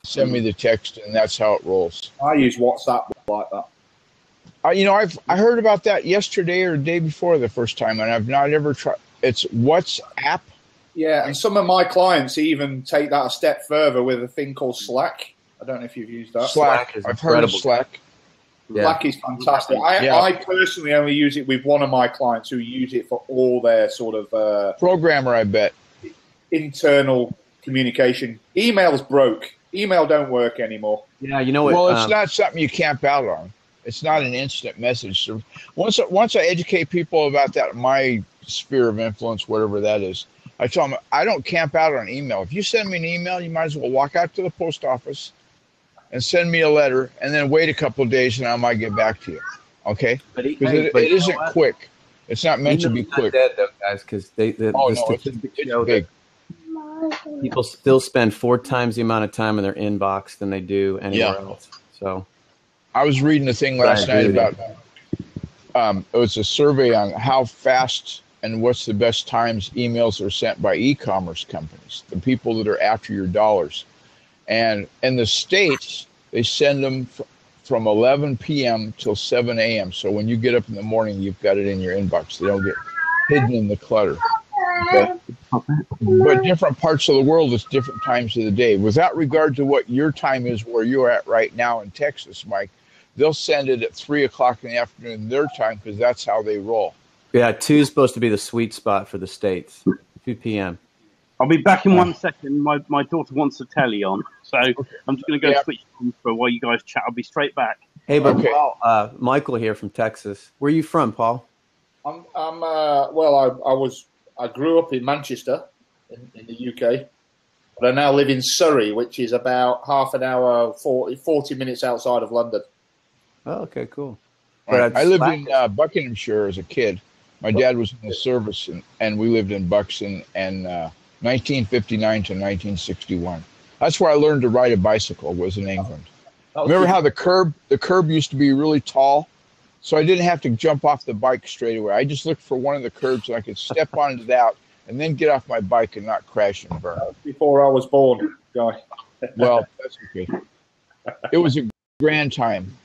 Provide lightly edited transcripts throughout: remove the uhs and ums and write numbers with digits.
send me the text, and that's how it rolls. I use WhatsApp like that. I heard about that yesterday or the day before the first time, and I've not ever tried. It's WhatsApp. Yeah, and some of my clients even take that a step further with a thing called Slack. I don't know if you've used that. Slack. I've heard of Slack. Yeah. Slack is fantastic. I personally only use it with one of my clients who use it for all their sort of programmer, I bet. Internal communication. Email's broke. Email don't work anymore. Yeah, you know what? Well, it's not something you camp out on. It's not an instant message. So once I educate people about that, my sphere of influence, whatever that is, I tell them I don't camp out on email. If you send me an email, you might as well walk out to the post office and send me a letter, and then wait a couple of days, and I might get back to you. Okay? Because it isn't quick. It's not meant to be quick. Dead though, guys, because the statistics show that people still spend 4 times the amount of time in their inbox than they do anywhere else. So, I was reading a thing last night about it was a survey on how fast and what's the best times emails are sent by e-commerce companies, the people that are after your dollars. And in the States, they send them from 11 p.m. till 7 a.m. So when you get up in the morning, you've got it in your inbox. They don't get hidden in the clutter. Okay? But different parts of the world, it's different times of the day. Without regard to what your time is where you're at right now in Texas, Mike, they'll send it at 3 o'clock in the afternoon their time because that's how they roll. Yeah, 2 is supposed to be the sweet spot for the States, 2 p.m. I'll be back in 1 second. My daughter wants the telly on, so I'm just going to go switch on for while you guys chat. I'll be straight back. Hey, but Paul, Michael here from Texas. Where are you from, Paul? I grew up in Manchester, in the UK, but I now live in Surrey, which is about half an hour, 40 minutes outside of London. Oh, okay, cool. Right. I lived in Buckinghamshire as a kid. My dad was in the service, and we lived in Buxton, and 1959 to 1961. That's where I learned to ride a bicycle, was in England. Remember how the curb used to be really tall? So I didn't have to jump off the bike straight away. I just looked for one of the curbs and I could step onto that and then get off my bike and not crash and burn. Before I was born, Guy. Well, that's okay. It was a grand time.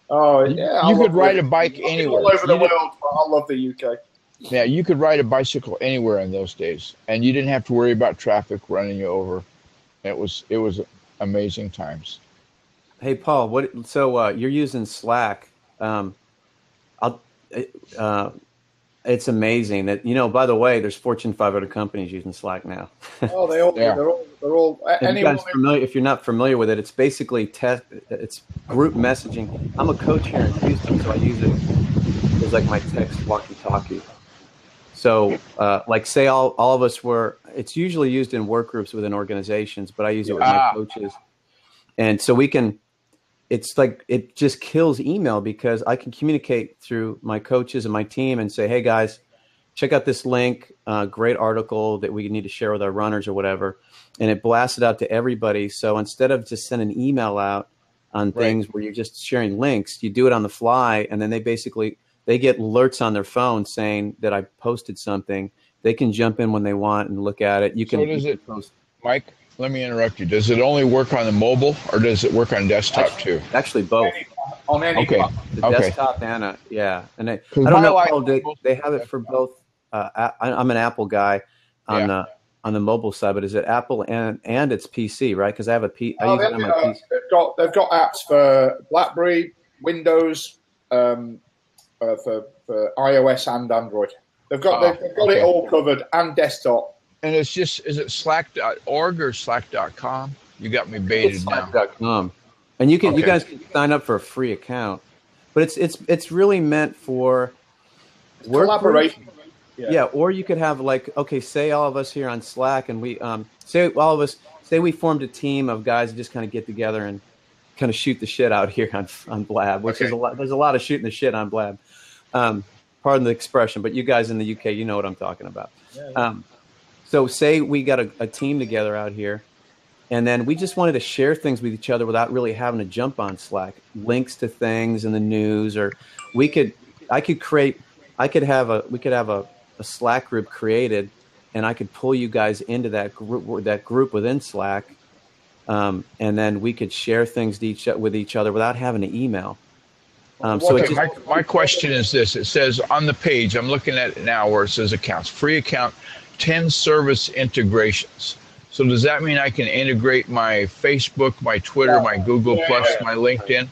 Oh, yeah. You could ride a bike anywhere. All over the world, but I love the UK. Yeah, you could ride a bicycle anywhere in those days, and you didn't have to worry about traffic running you over. It was amazing times. Hey, Paul, so you're using Slack. It's amazing that, by the way, there's Fortune 500 companies using Slack now. Oh, they're all. If you're not familiar with it, it's basically it's group messaging. I'm a coach here in Houston, so I use it as like my text walkie-talkie. So, say all of us it's usually used in work groups within organizations, but I use it with my coaches. And so it's like it just kills email because I can communicate through my coaches and my team and say, hey guys, check out this link, great article that we need to share with our runners or whatever. And it blasts it out to everybody. So instead of just sending an email out on things where you're just sharing links, you do it on the fly. And then they get alerts on their phone saying that I posted something. They can jump in when they want and look at it. Mike? Let me interrupt you. Does it only work on the mobile, or does it work on desktop too? Actually, both. On any desktop and and I don't know. They have it for both. I'm an Apple guy on the mobile side, but is it Apple and it's PC, right? Because I have I use it on my PC. They've got apps for BlackBerry, Windows, for iOS and Android. They've got it all covered, and desktop. And is it slack.org or slack.com? You got me baited now. Slack.com. And you guys can sign up for a free account. But it's really meant for collaboration. Yeah, or you could have say all of us here on Slack and we say we formed a team of guys who just kind of get together and kind of shoot the shit out here on Blab, which is there's a lot of shooting the shit on Blab. Pardon the expression, but you guys in the UK, you know what I'm talking about. Yeah. So say we got a team together out here, and then we just wanted to share things with each other without really having to jump on Slack, links to things in the news, or we could have a Slack group created, and I could pull you guys into that group within Slack, and then we could share things with each other without having to email. My question is this. It says on the page, I'm looking at it now where it says accounts, free account, 10 service integrations. So does that mean I can integrate my Facebook, my Twitter, my Google Plus, my LinkedIn?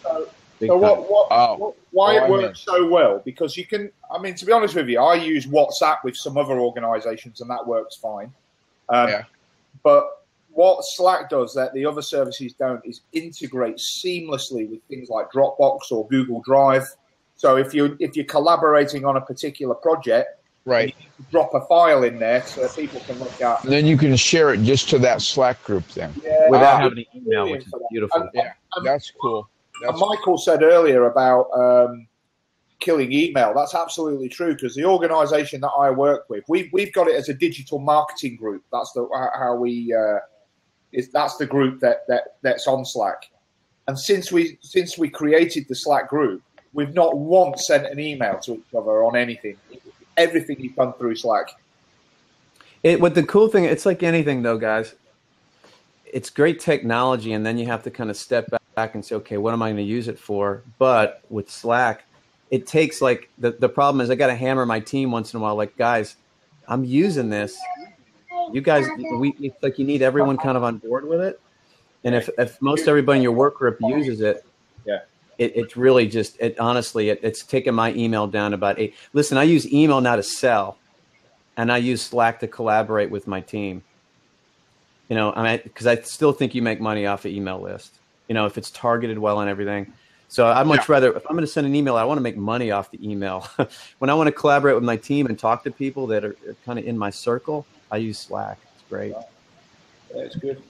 So why it works so well? Because you can, I mean, to be honest with you, I use WhatsApp with some other organizations and that works fine. But what Slack does that the other services don't is integrate seamlessly with things like Dropbox or Google Drive. So if you're collaborating on a particular project, right, you drop a file in there so that people can look at. And then you can share it just to that Slack group then. Yeah, without having to email, which is beautiful. That's cool. Michael said earlier about killing email. That's absolutely true because the organization that I work with, we've got it as a digital marketing group. That's how we that's the group that's on Slack. And since we created the Slack group, we've not once sent an email to each other on anything. Everything is done through Slack. What the cool thing, it's like anything though, guys. It's great technology, and then you have to kind of step back and say, okay, what am I going to use it for? But with Slack, it takes like the problem is I got to hammer my team once in a while. Like, guys, I'm using this. You guys, it's like you need everyone kind of on board with it. And if most everybody in your work group uses it, it's really just honestly, it's taken my email down about 8. Listen, I use email now to sell, and I use Slack to collaborate with my team. You know, I mean, because I still think you make money off an email list. You know, if it's targeted well and everything. So I'd much rather, if I'm going to send an email, I want to make money off the email. When I want to collaborate with my team and talk to people that are kind of in my circle, I use Slack. It's great. That's good.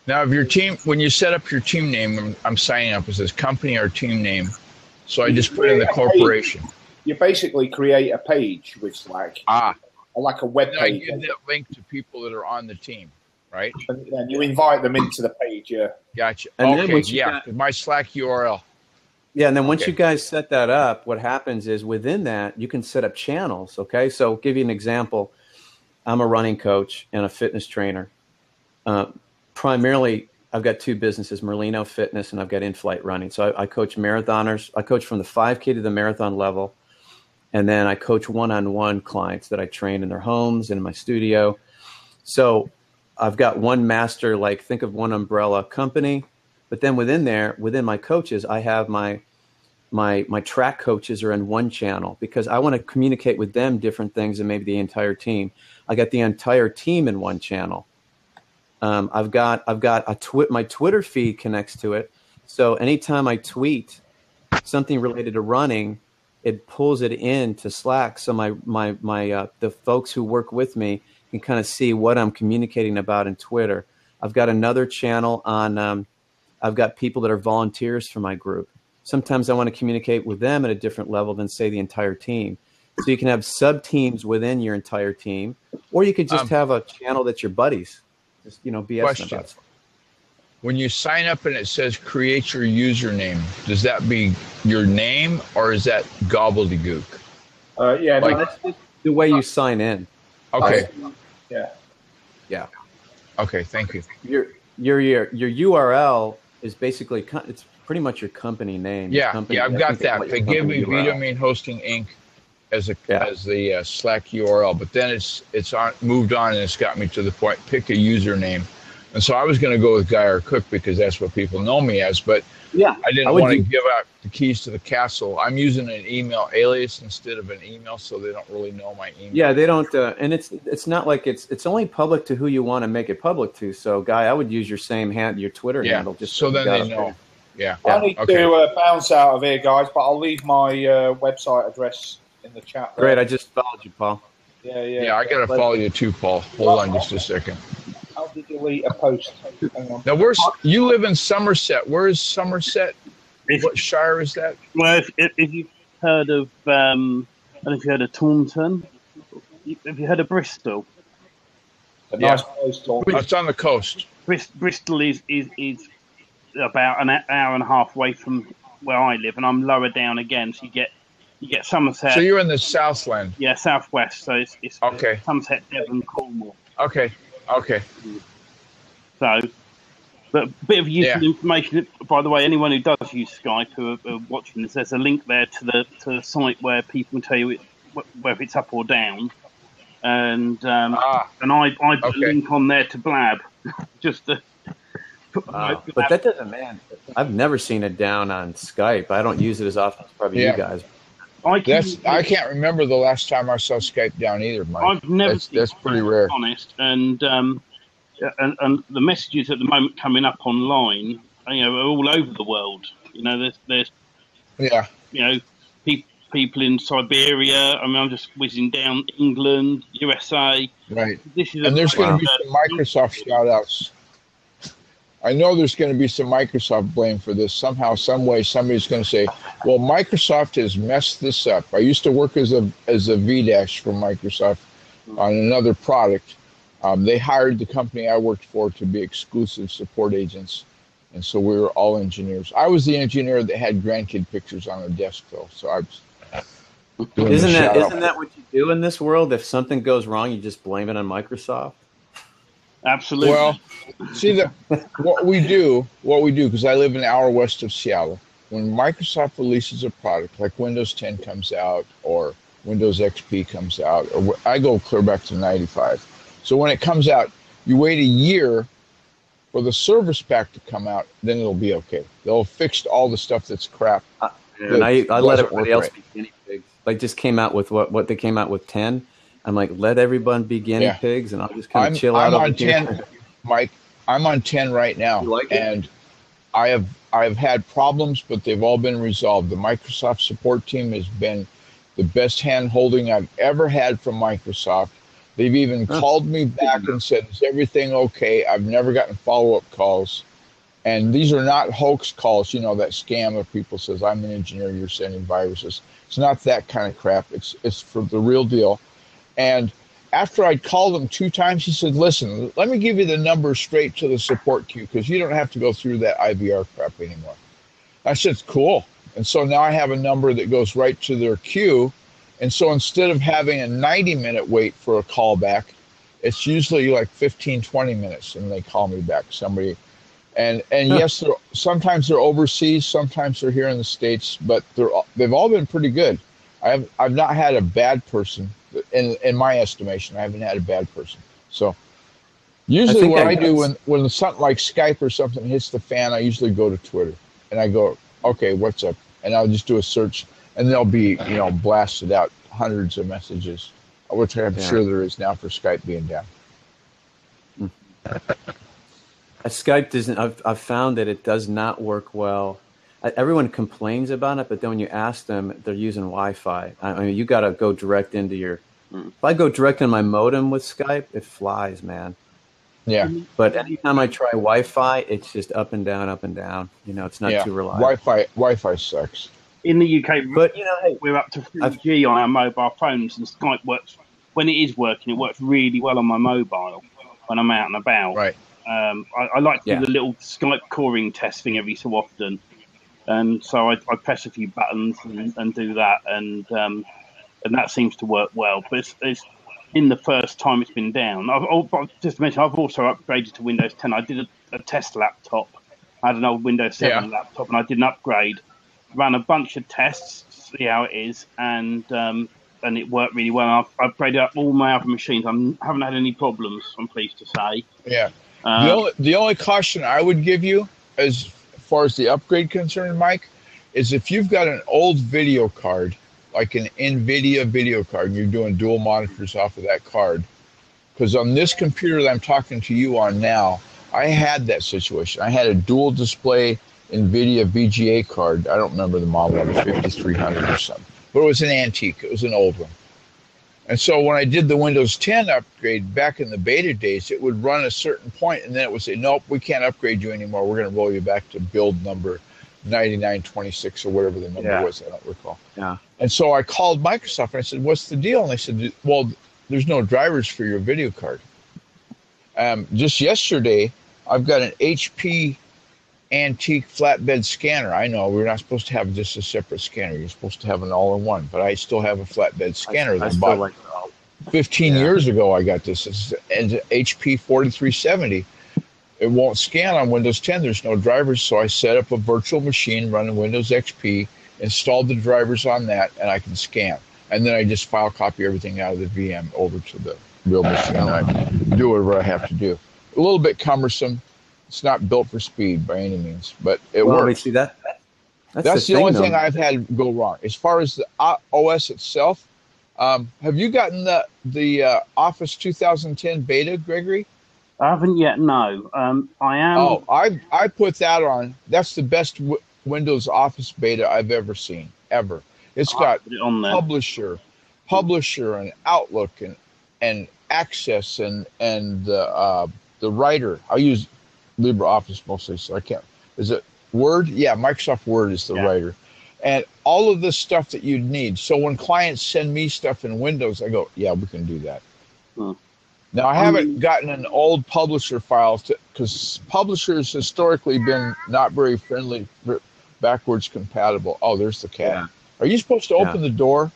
Now, if your team, when you set up your team name, I'm signing up. It says company or team name. So I just put in the corporation. You basically create a page with Slack. Like a web page. I give that link to people that are on the team, right? And you invite them into the page, Gotcha. And okay, my Slack URL. Yeah, and then once you guys set that up, what happens is within that, you can set up channels, okay? So I'll give you an example. I'm a running coach and a fitness trainer. Primarily, I've got 2 businesses, Merlino Fitness, and I've got in-flight running. So I coach marathoners. I coach from the 5K to the marathon level. And then I coach one-on-one clients that I train in their homes and in my studio. So I've got one master, like think of one umbrella company. But then within my coaches, I have my track coaches are in one channel because I want to communicate with them different things than maybe the entire team. I got the entire team in one channel. I've got my Twitter feed connects to it. So anytime I tweet something related to running, it pulls it into Slack. So the folks who work with me can kind of see what I'm communicating about in Twitter. I've got another channel on. I've got people that are volunteers for my group. Sometimes I want to communicate with them at a different level than, say, the entire team. So you can have sub-teams within your entire team, or you could just have a channel that's your buddies. Just, BS about stuff. When you sign up and it says create your username, does that be your name or is that gobbledygook? That's the way you sign in. Okay. Yeah. Okay, thank you. Your URL is basically, it's pretty much your company name. I've got that. They give me Vitamine Hosting Inc. as the Slack URL, but then it's moved on and it's got me to the point, pick a username. And so I was going to go with Guy or Cook because that's what people know me as, but I didn't want to give out the keys to the castle. I'm using an email alias instead of an email, so they don't really know my email. Yeah, they don't, and it's not like it's only public to who you want to make it public to. So, Guy, I would use your same your Twitter handle, just so then they know. Yeah. I need to bounce out of here, guys, but I'll leave my website address in the chat. Great, I just followed you, Paul. Yeah, I got to follow you too, Paul. Hold on just a second. How did you delete a post? Hang on. Now, you live in Somerset. Where is Somerset? What shire is that? Well, if you've heard of, I don't know if you heard of Taunton. Have you heard of Bristol? A nice place, Taunton. It's on the coast. Bristol is about an hour and a half away from where I live, and I'm lower down again. So you get Somerset. So you're in the Southland. Yeah, southwest. So it's Somerset, Devon, Cornwall. Okay. So, But a bit of useful information, by the way, anyone who does use Skype who are watching this, there's a link there to the site where people can tell you whether it's up or down. And I put a link on there to Blab, just to put But that doesn't, man. I've never seen it down on Skype. I don't use it as often as probably you guys. I can't remember the last time I saw Skype down either, Mike. I've never seen that's pretty rare. Honest, and the messages at the moment coming up online, are all over the world. There's people in Siberia. I mean, I'm just whizzing down Right. England, USA. And there's going to be some Microsoft shout-outs. I know there's going to be some Microsoft blame for this. Somehow, some way, somebody's going to say, well, Microsoft has messed this up. I used to work as a VDash for Microsoft on another product. They hired the company I worked for to be exclusive support agents. And so we were all engineers. I was the engineer that had grandkid pictures on a desk, though. So I was Isn't that what you do in this world? If something goes wrong, you just blame it on Microsoft? Absolutely. Well, see, what we do, because I live an hour west of Seattle, when Microsoft releases a product, like Windows 10 comes out, or Windows XP comes out, or I go clear back to 95. So when it comes out, you wait a year for the service pack to come out, then it'll be okay. They'll have fixed all the stuff that's crap. And I let everybody else be guinea pigs. Like, just came out with what they came out with 10. I'm like, let everyone be guinea pigs, and I'll just kind of chill out. I'm on 10, Mike. I'm on 10 right now, and I have had problems, but they've all been resolved. The Microsoft support team has been the best hand-holding I've ever had from Microsoft. They've even called me back and said, is everything okay? I've never gotten follow-up calls. And these are not hoax calls, that scam of people says, I'm an engineer, you're sending viruses. It's not that kind of crap. It's for the real deal. And after I'd called him 2 times, he said, listen, let me give you the number straight to the support queue because you don't have to go through that IVR crap anymore. I said, cool. And so now I have a number that goes right to their queue. And so instead of having a 90-minute wait for a call back, it's usually like 15, 20 minutes, and they call me back. Somebody, and yes, sometimes they're overseas, sometimes they're here in the States, but they've all been pretty good. I've not had a bad person. In my estimation, I haven't had a bad person. So usually what I do when something like Skype or something hits the fan, I usually go to Twitter and I go, okay, what's up? And I'll just do a search, and they'll be, blasted out hundreds of messages, which I'm sure there is now for Skype being down. Skype doesn't. I've found that it does not work well. Everyone complains about it, but then when you ask them, they're using Wi-Fi. I mean, you got to go direct into your. If I go direct in my modem with Skype, it flies, man. Yeah. But anytime I try Wi-Fi, it's just up and down, up and down. It's not too reliable. Wi-Fi sucks. In the UK, but we're up to 3G on our mobile phones, and Skype works. When it is working, it works really well on my mobile when I'm out and about. Right. I like to do the little Skype coring test thing every so often. And so I press a few buttons and do that, and that seems to work well. But it's in the first time it's been down. Just to mention, I've also upgraded to Windows 10. I did a test laptop. I had an old Windows 7 laptop, and I did an upgrade. Ran a bunch of tests to see how it is, and it worked really well. I've upgraded up all my other machines. I haven't had any problems, I'm pleased to say. Yeah. The only caution I would give you as far as the upgrade concerned, Mike, is if you've got an old video card, like an NVIDIA video card, and you're doing dual monitors off of that card, because on this computer that I'm talking to you on now, I had that situation. I had a dual display NVIDIA VGA card. I don't remember the model. It was 5300 or something. But it was an antique. It was an old one. And so when I did the Windows 10 upgrade back in the beta days, it would run a certain point, and then it would say, nope, we can't upgrade you anymore. We're going to roll you back to build number 9926 or whatever the number was. I don't recall. Yeah. And so I called Microsoft, and I said, what's the deal? And they said, well, there's no drivers for your video card. Just yesterday, I've got an HP antique flatbed scanner. I know we're not supposed to have just a separate scanner. You're supposed to have an all-in-one, but I still have a flatbed scanner that I bought 15 years ago. I got this. It's an HP 4370, it won't scan on Windows 10. There's no drivers, so I set up a virtual machine running Windows XP, installed the drivers on that, and I can scan. And then I just file copy everything out of the VM over to the real machine. And I do whatever I have to do. A little bit cumbersome. It's not built for speed by any means, but it works. See, that's the only thing I've had go wrong. As far as the OS itself, have you gotten the Office 2010 beta, Gregory? I haven't yet, no. I am. Oh, I put that on. That's the best Windows Office beta I've ever seen, ever. It's got publisher, and Outlook, and Access, and the writer. I use LibreOffice mostly, so I can't. Is it Word? Yeah, Microsoft Word is the writer. And all of the stuff that you'd need. So when clients send me stuff in Windows, I go, yeah, we can do that. Now, I haven't gotten an old publisher file because publishers historically been not very friendly, backwards compatible. Oh, there's the cat. Yeah. Are you supposed to open the door?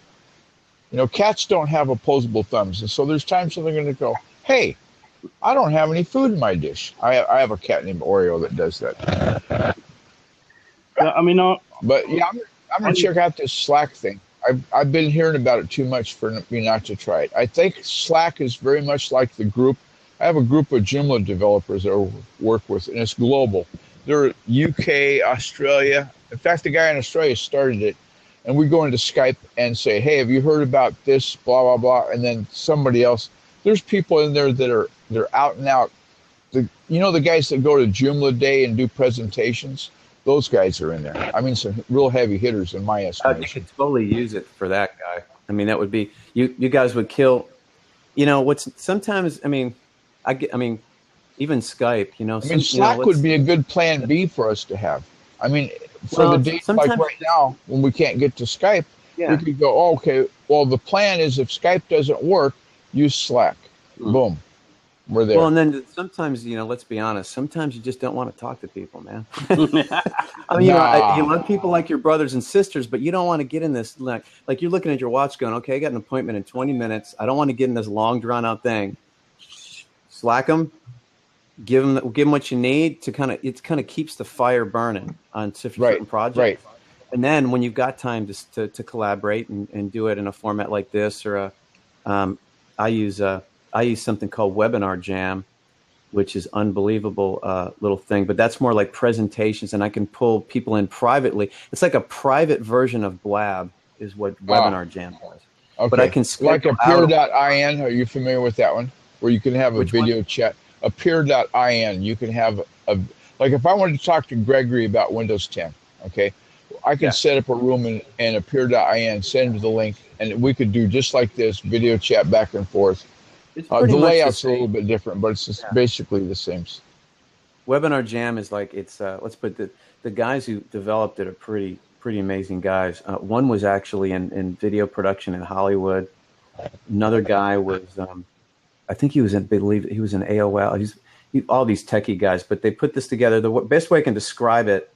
You know, cats don't have opposable thumbs. And so there's times when they're going to go, hey, I don't have any food in my dish. I have a cat named Oreo that does that. I mean, but yeah, I'm going to check out this Slack thing. I've been hearing about it too much for me not to try it. I think Slack is very much like the group. I have a group of Joomla developers that I work with, and it's global. They're UK, Australia. In fact, the guy in Australia started it, and we go into Skype and say, hey, have you heard about this, blah, blah, blah, and then somebody else. There's people in there that they're out and out. You know the guys that go to Joomla Day and do presentations? Those guys are in there. I mean, some real heavy hitters in my estimation. You could totally use it for that guy. I mean, that would be you guys would kill. You know, what's sometimes. I mean, even Skype. You know, Slack would be a good plan B for us to have. I mean, for the days like right now when we can't get to Skype, we could go, oh, okay. Well, the plan is if Skype doesn't work, use Slack. Boom. We're there. Well, and then sometimes, you know, let's be honest, sometimes you just don't want to talk to people, man. I mean, you know, you love people like your brothers and sisters, but you don't want to get in this, like you're looking at your watch going, okay, I got an appointment in 20 minutes. I don't want to get in this long, drawn-out thing. Slack them, give them what you need to it kind of keeps the fire burning on certain projects. Right. And then when you've got time to collaborate and do it in a format like this, or I use something called Webinar Jam, which is unbelievable little thing. But that's more like presentations, and I can pull people in privately. It's like a private version of Blab is what Webinar Jam does. Okay. But I can like Appear.in. Are you familiar with that one? Where you can have a video chat. Appear.in. You can have like if I wanted to talk to Gregory about Windows 10, okay, I can set up a room in Appear.in, send him the link, and we could do just like this, video chat back and forth. The layout's a little bit different, but it's just basically the same. Webinar Jam is like let's put the guys who developed it are pretty amazing guys. One was actually in video production in Hollywood. Another guy was I think he was in AOL. All these techie guys, but they put this together. The best way I can describe it,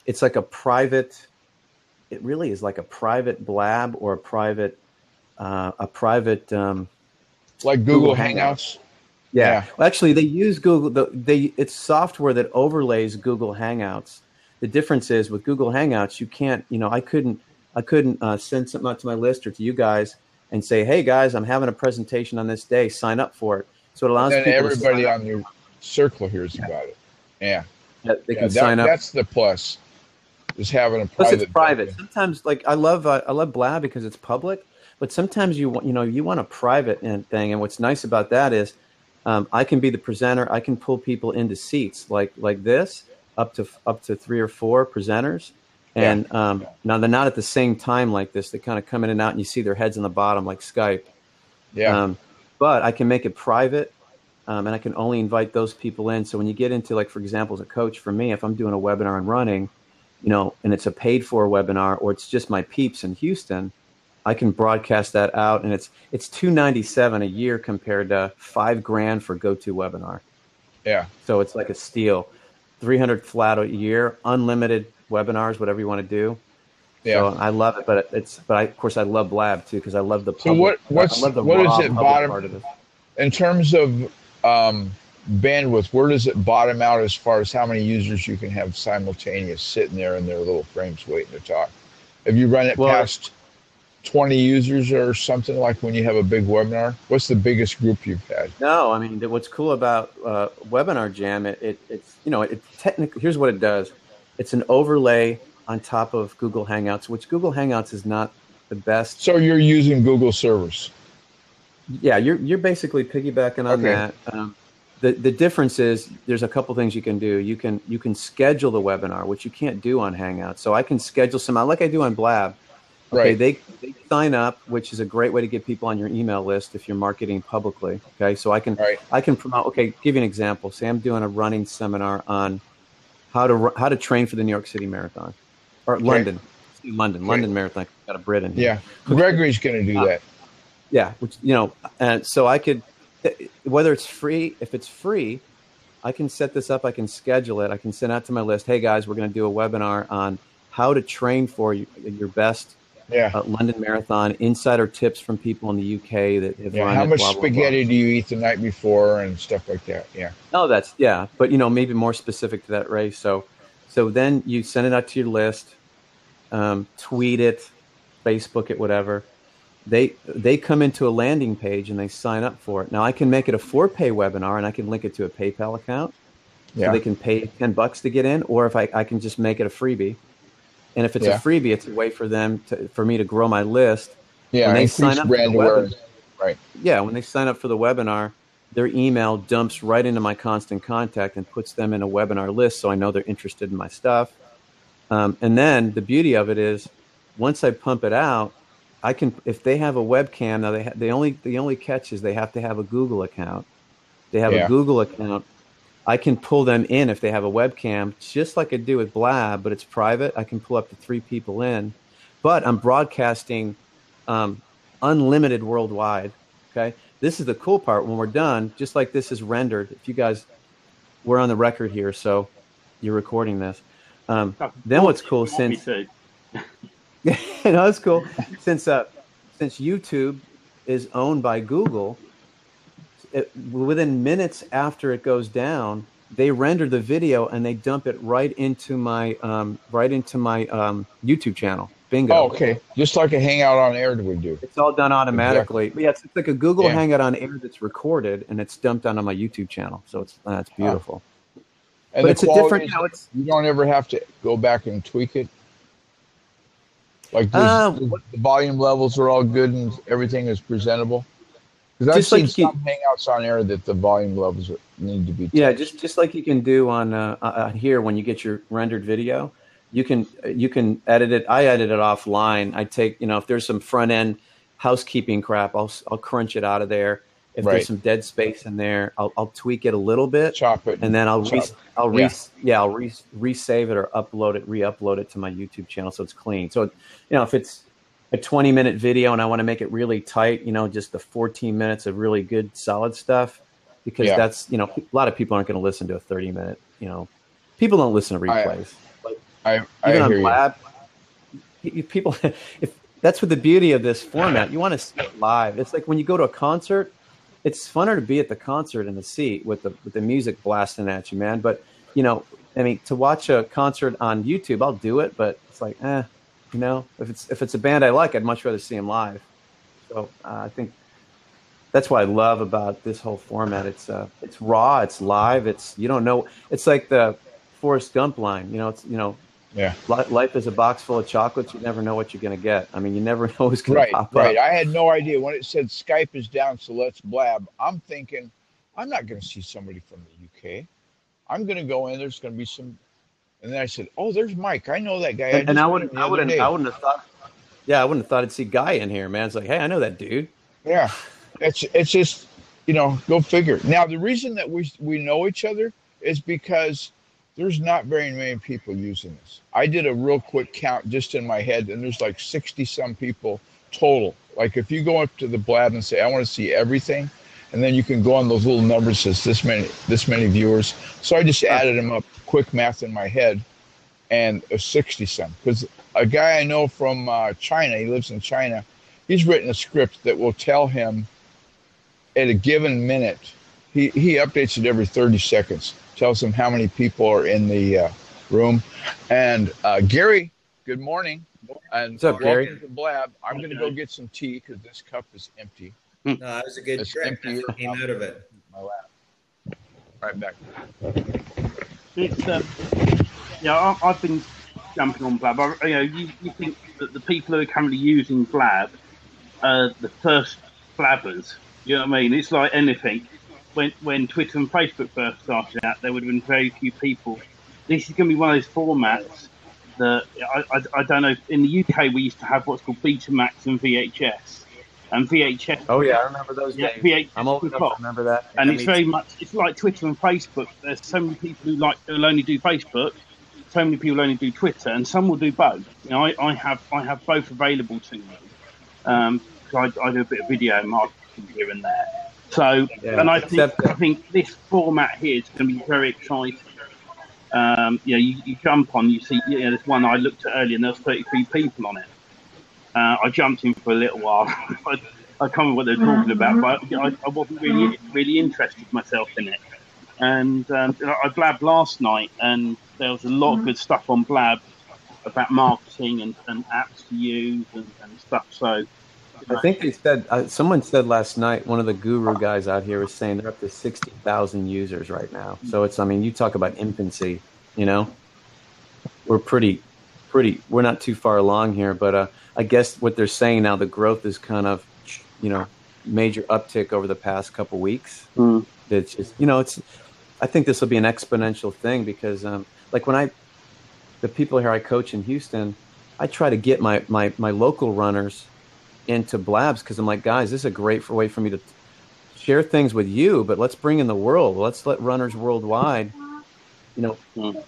it's like a private. It really is like a private Blab or a private. Like Google Hangouts. Yeah. Well, actually, they use Google. It's software that overlays Google Hangouts. The difference is with Google Hangouts, you can't. You know, I couldn't send something out to my list or to you guys and say, "Hey guys, I'm having a presentation on this day. Sign up for it." So it allows people everybody on your circle hears about it. Yeah. They can sign up. That's the plus. Is having a private. Plus, it's private. Sometimes, like I love Blab because it's public. But sometimes you want a private thing, and what's nice about that is I can be the presenter. I can pull people into seats like this, up to 3 or 4 presenters, and now they're not at the same time like this. They kind of come in and out, and you see their heads on the bottom like Skype. Yeah. But I can make it private, and I can only invite those people in. So when you get into, like, for example, as a coach, for me, if I'm doing a webinar and running, you know, and it's a paid for webinar, or it's just my peeps in Houston, I can broadcast that out, and it's $297 a year compared to $5,000 for GoToWebinar. Yeah. So it's like a steal. 300 flat a year, unlimited webinars, whatever you want to do. Yeah. So I love it, but of course I love Blab too because I love the public. So what is it bottom part of it? In terms of bandwidth, where does it bottom out as far as how many users you can have simultaneous sitting there in their little frames waiting to talk? Have you run it past 20 users or something, like when you have a big webinar? What's the biggest group you've had? No, I mean, what's cool about Webinar Jam, it's technically, here's what it does. It's an overlay on top of Google Hangouts, which Google Hangouts is not the best. So you're using Google servers? Yeah, you're basically piggybacking on that. The difference is there's a couple things you can do. You can schedule the webinar, which you can't do on Hangouts. So I can schedule some, like I do on Blab. Okay, they sign up, which is a great way to get people on your email list if you're marketing publicly. Okay, so I can promote. Okay, give you an example. Say I'm doing a running seminar on how to train for the New York City Marathon or London Marathon. Got a Brit in here. Yeah, Gregory's going to do that. Yeah, which and so I could, whether it's free, if it's free, I can set this up. I can schedule it. I can send out to my list. Hey guys, we're going to do a webinar on how to train for your best. London Marathon, insider tips from people in the UK that have run how it, much blah, blah, spaghetti blah. do you eat the night before and stuff like that? Oh, but maybe more specific to that race. So then you send it out to your list, tweet it, Facebook it, whatever. They come into a landing page and they sign up for it. Now I can make it a for-pay webinar and I can link it to a PayPal account, so they can pay $10 to get in, or if I can just make it a freebie. And if it's a freebie, it's a way for me to grow my list. Yeah, when they sign up for the webinar, right. Yeah, when they sign up for the webinar, their email dumps right into my constant contact and puts them in a webinar list, so I know they're interested in my stuff. And then the beauty of it is, once I pump it out, I can, if they have a webcam, now the only catch is they have to have a Google account. They have a Google account. I can pull them in if they have a webcam, just like I do with Blab, but it's private. I can pull up to 3 people in, but I'm broadcasting unlimited worldwide. Okay, this is the cool part. When we're done, just like this is rendered. If you guys, we're on the record here, so you're recording this. Then what's cool, since it's cool since YouTube is owned by Google. Within minutes after it goes down, they render the video and they dump it right into my YouTube channel. Bingo. Oh, okay. Just like a Hangout on Air would do. It's all done automatically. Exactly. But it's like a Google Hangout on Air that's recorded and it's dumped onto my YouTube channel. So it's beautiful. And but it's a different. You don't ever have to go back and tweak it. Like the volume levels are all good and everything is presentable. Because I've seen some Hangouts on Air that the volume levels need to be touched. Yeah, just like you can do on here when you get your rendered video, you can edit it. I edit it offline. I take, if there's some front end housekeeping crap, I'll crunch it out of there. If there's some dead space in there, I'll re-save it or re-upload it, re-upload it to my YouTube channel so it's clean. So if it's a 20-minute video and I want to make it really tight, just the 14 minutes of really good solid stuff, because that's, a lot of people aren't going to listen to a 30-minute, people don't listen to replays. Even on Blab, people, that's what the beauty of this format, you want to see it live. It's like when you go to a concert, it's funner to be at the concert in the seat with the music blasting at you, man. But, to watch a concert on YouTube, I'll do it, but it's like, if it's a band I like, I'd much rather see them live. So I think that's what I love about this whole format. It's raw, it's live, you don't know. It's like the Forrest Gump line, life is a box full of chocolates. You never know what you're going to get. I mean, you never know who's going to pop up. Right. I had no idea when it said Skype is down, so let's Blab. I'm thinking, I'm not going to see somebody from the UK. I'm going to go in. There's going to be some. And then I said, "Oh, there's Mike. I know that guy." And I wouldn't have thought. Yeah, I wouldn't have thought I'd see Guy in here, man. It's like, hey, I know that dude. Yeah, it's just go figure. Now the reason that we know each other is because there's not very many people using this. I did a real quick count just in my head, and there's like 60 some people total. Like if you go up to the Blab and say, "I want to see everything," and then you can go on those little numbers, says this many viewers. So I just added them up, quick math in my head, and 60 some. Because a guy I know from China, he lives in China, he's written a script that will tell him at a given minute He updates it every 30 seconds. Tells him how many people are in the room. And Gary, good morning. And what's up, Gary? Welcome to Blab. I'm going to go get some tea because this cup is empty. No, that was a good trick. That's what came out of it. My lap. Right back. It's I've been jumping on Blab. You think that the people who are currently using Blab are the first Blabbers. You know what I mean? It's like anything. When Twitter and Facebook first started out, there would have been very few people. This is going to be one of those formats that I don't know. In the UK, we used to have what's called Betamax and VHS. And VHS. Oh yeah, I remember those days. VHS I'm old enough to remember that. And it's very much. It's like Twitter and Facebook. There's so many people who'll only do Facebook. So many people only do Twitter, and some will do both. You know, I have both available to me. I do a bit of video marketing here and there. So, yeah, and I think this format here is going to be very exciting. You jump on, you see, there's one I looked at earlier, and there was 33 people on it. I jumped in for a little while. I can't remember what they were talking about, but I wasn't really interested myself in it. And I blabbed last night, and there was a lot of good stuff on Blab about marketing and apps to use and stuff. So I think they said, someone said last night, one of the guru guys out here was saying they're up to 60,000 users right now. So it's, I mean, you talk about infancy, we're we're not too far along here, but I guess what they're saying now, the growth is kind of, major uptick over the past couple weeks. It's just, I think this will be an exponential thing because like the people here I coach in Houston, I try to get my local runners into Blabs because I'm like, guys, this is a great way for me to share things with you, but let's bring in the world. Let's let runners worldwide,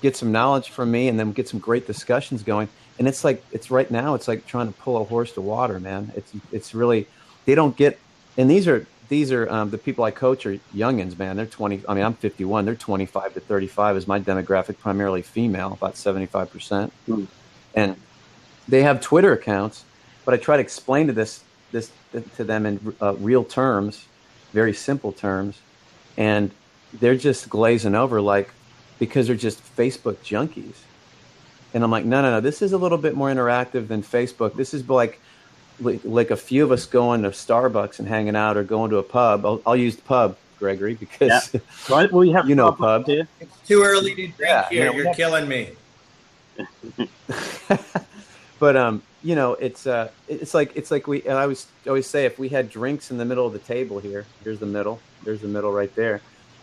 get some knowledge from me and then get some great discussions going. And it's like, right now, it's like trying to pull a horse to water, man. It's really, they don't get, and these are the people I coach are youngins, man. They're 20. I mean, I'm 51. They're 25 to 35 is my demographic, primarily female, about 75%. And they have Twitter accounts, but I try to explain to them in real terms, very simple terms, and they're just glazing over because they're just Facebook junkies. And I'm like, no. This is a little bit more interactive than Facebook. This is like a few of us going to Starbucks and hanging out or going to a pub. I'll use the pub, Gregory, because right. Well, you have pub here. It's too early to drink here. You're killing me. But it's like we. And I always say, if we had drinks in the middle of the table here, there's the middle right there.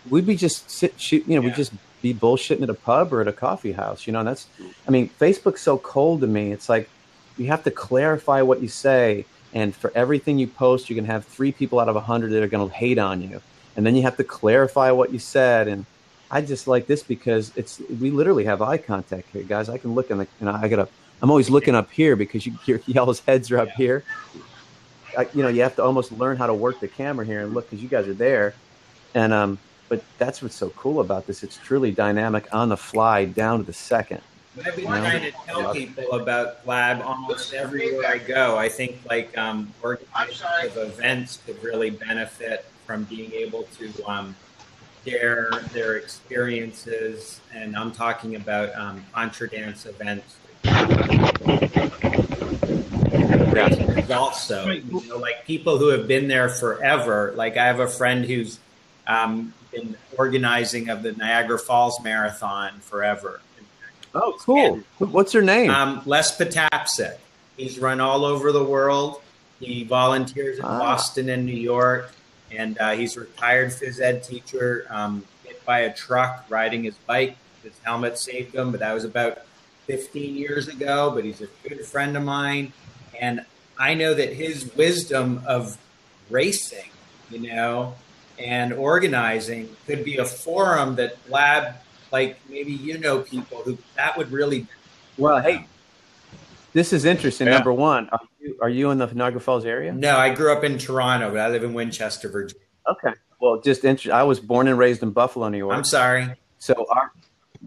We'd be just we'd just be bullshitting at a pub or at a coffee house, and that's. I mean, Facebook's so cold to me. It's like you have to clarify what you say, and for everything you post, you can have 3 people out of 100 that are going to hate on you, and then you have to clarify what you said. And I just like this because we literally have eye contact here, guys. I can look I'm always looking up here because y'all's heads are up here. You have to almost learn how to work the camera here and look because you guys are there. And but that's what's so cool about this. It's truly dynamic, on the fly, down to the second. I've been trying to tell people about Blab almost everywhere I go. I think organizers of events could really benefit from being able to share their experiences, and I'm talking about contra dance events. Also, people who have been there forever. Like I have a friend who's been organizing of the Niagara Falls Marathon forever. Oh, cool. And, what's her name? Les Patapsik. He's run all over the world. He volunteers in Boston and New York, and he's a retired phys ed teacher, hit by a truck riding his bike. His helmet saved him, but that was about 15 years ago, but he's a good friend of mine. And I know that his wisdom of racing, and organizing could be a forum that Blab, maybe people who that would really. Well, hey, this is interesting. Yeah. Number one, are you in the Niagara Falls area? No, I grew up in Toronto, but I live in Winchester, Virginia. Okay. Well, I was born and raised in Buffalo, New York. I'm sorry. So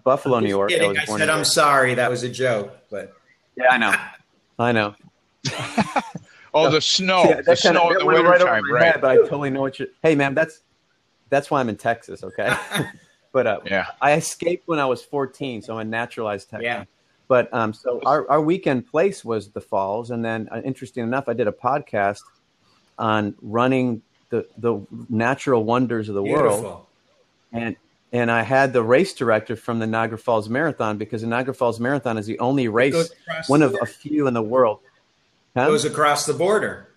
Buffalo, New York. I said I'm sorry. That was a joke, but yeah, I know. Oh, the snow! The snow in the wintertime, right? But I totally know what you're. Hey, man, that's that's why I'm in Texas. Okay. But I escaped when I was 14. So I'm a naturalized Texan. Yeah. But so our weekend place was the Falls. And then interesting enough, I did a podcast on running the natural wonders of the world. And I had the race director from the Niagara Falls Marathon, because the Niagara Falls Marathon is the only race, one of a few in the world. Huh? Goes across the border.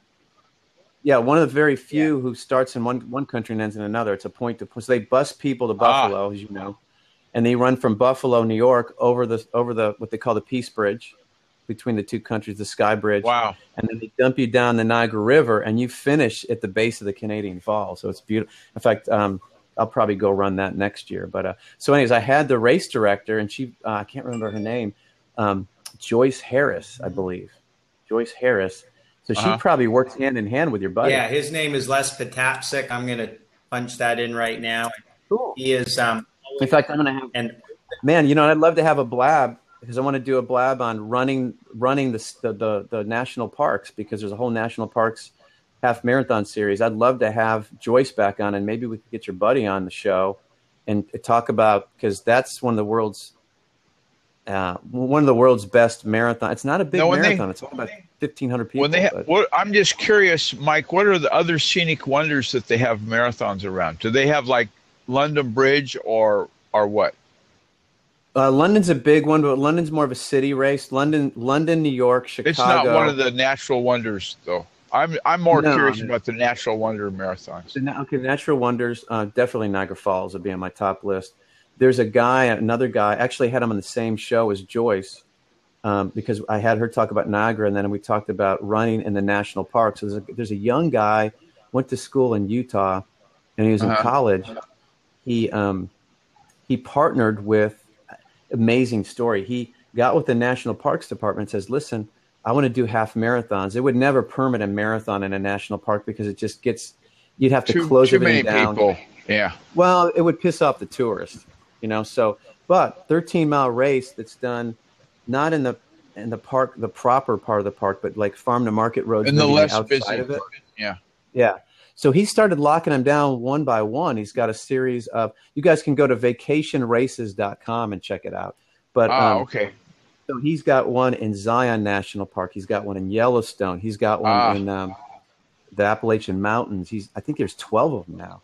Yeah, one of the very few who starts in one country and ends in another. It's a point to point. So they bus people to Buffalo, as you know, and they run from Buffalo, New York, over the what they call the Peace Bridge between the two countries, the Sky Bridge. Wow. And then they dump you down the Niagara River, and you finish at the base of the Canadian Falls. So it's beautiful. In fact, I'll probably go run that next year. But so anyways, I had the race director, and she, I can't remember her name, Joyce Harris, I believe. Joyce Harris. So she probably works hand in hand with your buddy. Yeah, his name is Les Patapsik. I'm going to punch that in right now. Cool. He is. In fact, I'm going to have. Man, I'd love to have a Blab, because I want to do a Blab on running the national parks, because there's a whole national parks half marathon series. I'd love to have Joyce back on, and maybe we could get your buddy on the show and talk about, because that's one of the world's best marathon. It's not a big marathon. It's only about 1,500 people. I'm just curious, Mike, what are the other scenic wonders that they have marathons around? Do they have like London Bridge or what? London's a big one, but London's more of a city race. London, New York, Chicago. It's not one of the natural wonders, though. I'm more curious about the natural wonder marathons. Okay, natural wonders, definitely Niagara Falls would be on my top list. There's another guy, actually had him on the same show as Joyce, because I had her talk about Niagara, and then we talked about running in the national parks. So there's a young guy, went to school in Utah, and he was in college. He partnered with, amazing story. He got with the National Parks Department and says, listen, I want to do half marathons. They would never permit a marathon in a national park, because it just you'd have to close everything down. Too many people. Yeah. Well, it would piss off the tourists, so, but 13-mile race that's done not in the park, the proper part of the park, but like farm to market roads. In the less outside busy of it. part. Yeah. Yeah. So he started locking them down one by one. He's got a series of, you guys can go to vacationraces.com and check it out. But okay. So he's got one in Zion National Park. He's got one in Yellowstone. He's got one in the Appalachian Mountains. I think there's 12 of them now,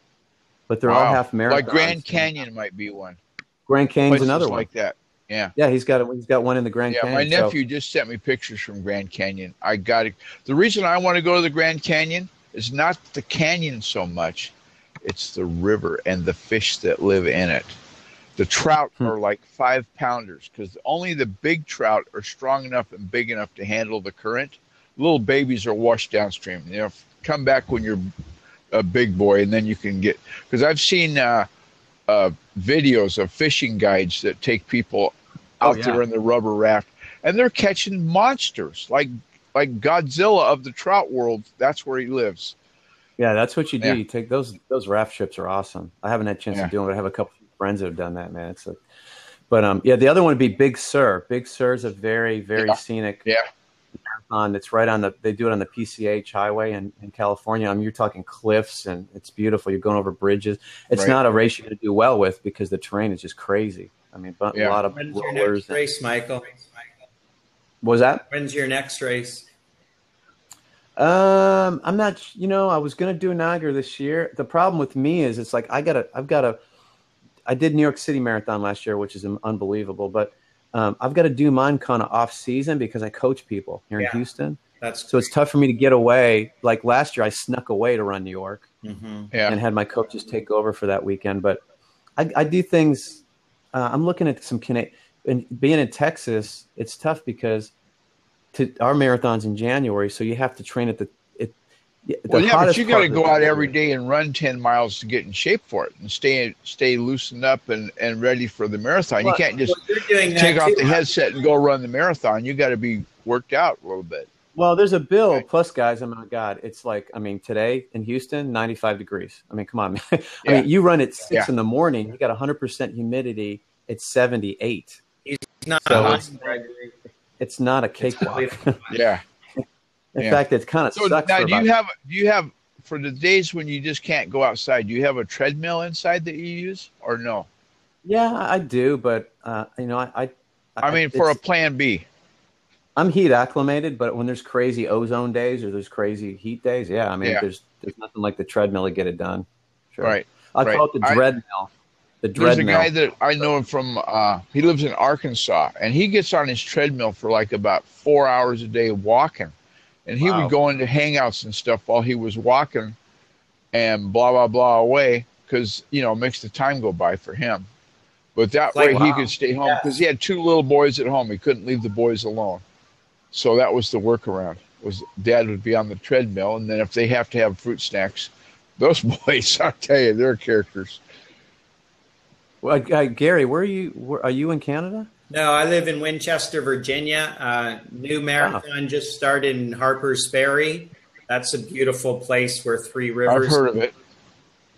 but they're all half marathons. Like Grand Canyon might be one. Grand Canyon's another one like that. Yeah. Yeah, he's got one in the Grand Canyon. My nephew just sent me pictures from Grand Canyon. I got it. The reason I want to go to the Grand Canyon is not the canyon so much. It's the river and the fish that live in it. The trout are like 5-pounders, because only the big trout are strong enough and big enough to handle the current. Little babies are washed downstream. Come back when you're a big boy, and then you can get, because I've seen videos of fishing guides that take people out there in the rubber raft, and they're catching monsters like Godzilla of the trout world. That's where he lives. Yeah, that's what you do. You take those raft trips are awesome. I haven't had a chance to do them, but I have a couple of friends that have done that, man. The other one would be Big Sur. Big Sur is a very, very scenic marathon. It's right on they do it on the PCH highway in California. I mean, you're talking cliffs, and it's beautiful. You're going over bridges. It's not a race you're going to do well with, because the terrain is just crazy. I mean, a lot of When's rollers. your next race, Michael? What was that? When's your next race? I'm not, I was going to do Niagara this year. The problem with me is it's like, I did New York City Marathon last year, which is unbelievable, but I've got to do mine kind of off season, because I coach people here in Houston. So it's tough for me to get away. Like last year, I snuck away to run New York and had my coaches take over for that weekend. But I do things. I'm looking at some and being in Texas, it's tough because our marathon's in January, so you have to train at but you got to go out every day and run 10 miles to get in shape for it and stay loosened up and ready for the marathon. You can't just take off the headset and go run the marathon. You got to be worked out a little bit. Well, there's a bill. Plus, guys, oh my God, it's like, today in Houston, 95 degrees. I mean, come on, man. I mean, you run at 6 in the morning, you got 100% humidity. It's 78. It's not a cakewalk. Yeah. In fact, it's kind of so sucks. Now, do you have for the days when you just can't go outside, do you have a treadmill inside that you use or no? Yeah, I do, but you know, I mean, for a plan B. I'm heat acclimated, but when there's crazy ozone days or there's crazy heat days, yeah, I mean, there's nothing like the treadmill to get it done. Sure. Right. I call it the dreadmill. There's a guy that I know him from, he lives in Arkansas, and he gets on his treadmill for like about 4 hours a day walking. And he would go into hangouts and stuff while he was walking and blah, blah, blah away because, you know, it makes the time go by for him. But that way he could stay home because he had 2 little boys at home. He couldn't leave the boys alone. So that was the workaround, was Dad would be on the treadmill, and then if they have to have fruit snacks, those boys, I'll tell you, they're characters. Well, Gary, where are you in Canada? No, I live in Winchester, Virginia. New marathon just started in Harper's Ferry. That's a beautiful place where Three Rivers. I've heard of it.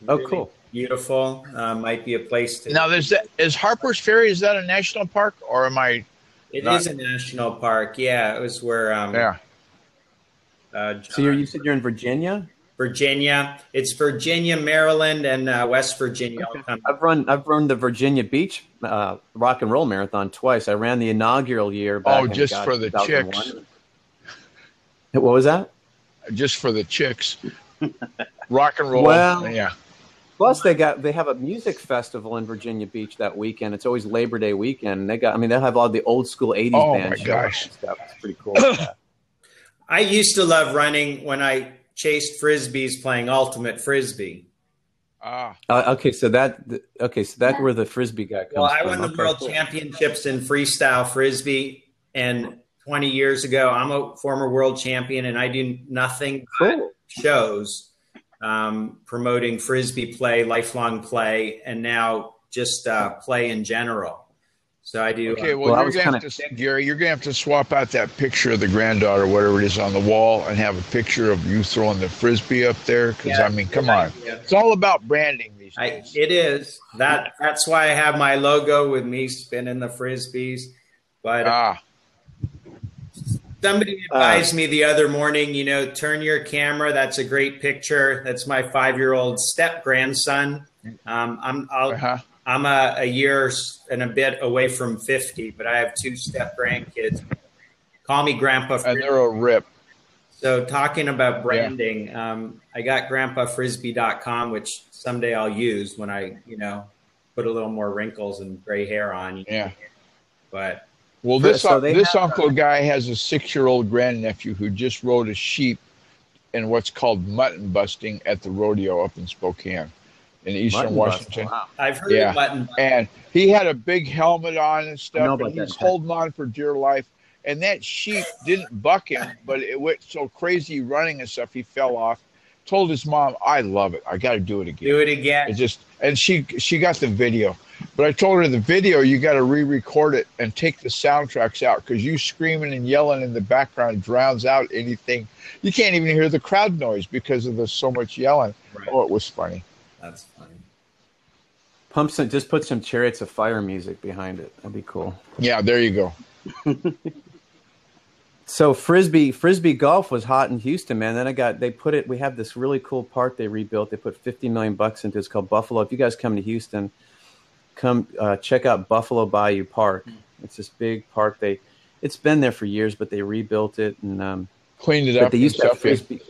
Oh, cool. Beautiful. Might be a place to. Now, is Harper's Ferry, is that a national park, or am I? It is a national park. Yeah, it was where. So you said you're in Virginia? Virginia. It's Virginia, Maryland, and West Virginia. Okay. I've run the Virginia Beach Rock and Roll Marathon twice. I ran the inaugural year back just for the chicks. What was that? Just for the chicks. Rock and roll. Well, yeah. Plus they have a music festival in Virginia Beach that weekend. It's always Labor Day weekend. They'll have all the old school 80s bands. Oh my gosh. And stuff. It's pretty cool. I used to love running when I chased frisbees playing ultimate frisbee. Okay, so that's where the frisbee guy comes from. Well, I won the world championships in freestyle frisbee, and 20 years ago, I'm a former world champion, and I do nothing but shows promoting frisbee play, lifelong play, and now just play in general. So I do. Okay, well you're going to have to, Gary, you're going to have to swap out that picture of the granddaughter, whatever it is, on the wall, and have a picture of you throwing the frisbee up there. Because I mean, come on, it's all about branding these days. It is. That's why I have my logo with me spinning the frisbees. But somebody advised me the other morning, turn your camera. That's a great picture. That's my 5-year-old step grandson. I'm a year and a bit away from 50, but I have 2 step grandkids. Call me Grandpa Frisbee. And they're a rip. So talking about branding, I got grandpafrisbee.com, which someday I'll use when I, put a little more wrinkles and gray hair on. Yeah. But this uncle guy has a 6-year-old grandnephew who just rode a sheep in what's called mutton busting at the rodeo up in Spokane. In Eastern Washington. Wow. I've heard of mutton. And he had a big helmet on and stuff, and he was holding on for dear life. And that sheep didn't buck him, but it went so crazy running and stuff, he fell off. Told his mom, I love it. I got to do it again. Do it again. And she got the video. But I told her the video, you got to re-record it and take the soundtracks out because you screaming and yelling in the background drowns out anything. You can't even hear the crowd noise because of so much yelling. Right. Oh, it was funny. That's funny. Just put some Chariots of Fire music behind it. That'd be cool. Yeah, there you go. So frisbee golf was hot in Houston, man. Then we have this really cool park they rebuilt. They put $50 million into it. It's called Buffalo. If you guys come to Houston, come check out Buffalo Bayou Park. It's this big park. It's been there for years, but they rebuilt it and cleaned it up. They used to have frisbee.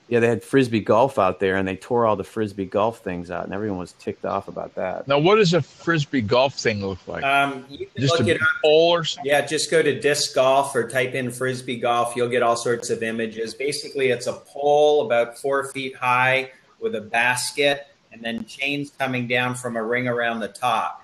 Yeah, they had frisbee golf out there, and they tore all the frisbee golf things out, and everyone was ticked off about that. Now, what does a frisbee golf thing look like? You can just look a pole or something? Yeah, just go to disc golf or type in frisbee golf. You'll get all sorts of images. Basically, it's a pole about 4 feet high with a basket, and then chains coming down from a ring around the top.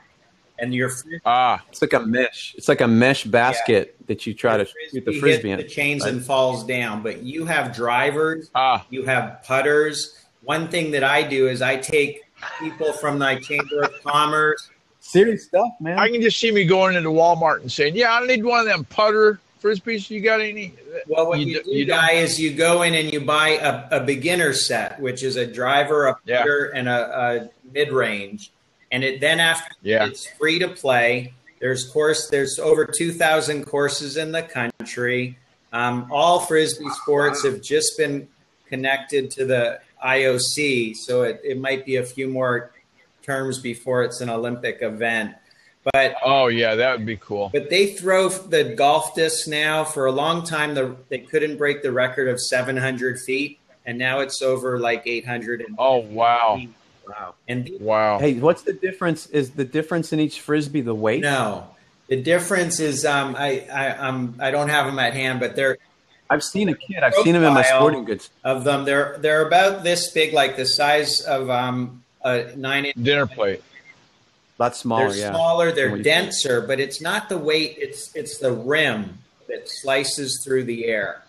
And it's like a mesh. It's like a mesh basket that you try to shoot the frisbee in. The chains and falls down. But you have drivers. You have putters. One thing that I do is I take people from my Chamber of Commerce. Serious stuff, man. I can just see me going into Walmart and saying, "Yeah, I need one of them putter frisbees. You got any?" Well, what you do, is you go in and you buy a beginner set, which is a driver, a putter, and a mid-range. And it's free to play. There's over 2,000 courses in the country. All frisbee sports have just been connected to the IOC, so it might be a few more terms before it's an Olympic event. But oh yeah, that would be cool. But they throw the golf discs now. For a long time, they couldn't break the record of 700 feet, and now it's over like 800. Oh wow! Wow! Wow! Hey, what's the difference? Is the difference in each frisbee the weight? No, the difference is I don't have them at hand, but they're. I've seen a kid. I've seen them in my sporting goods. Of them, they're about this big, like the size of a 9-inch dinner plate. A lot smaller. They're smaller. They're denser, but it's not the weight. It's the rim that slices through the air.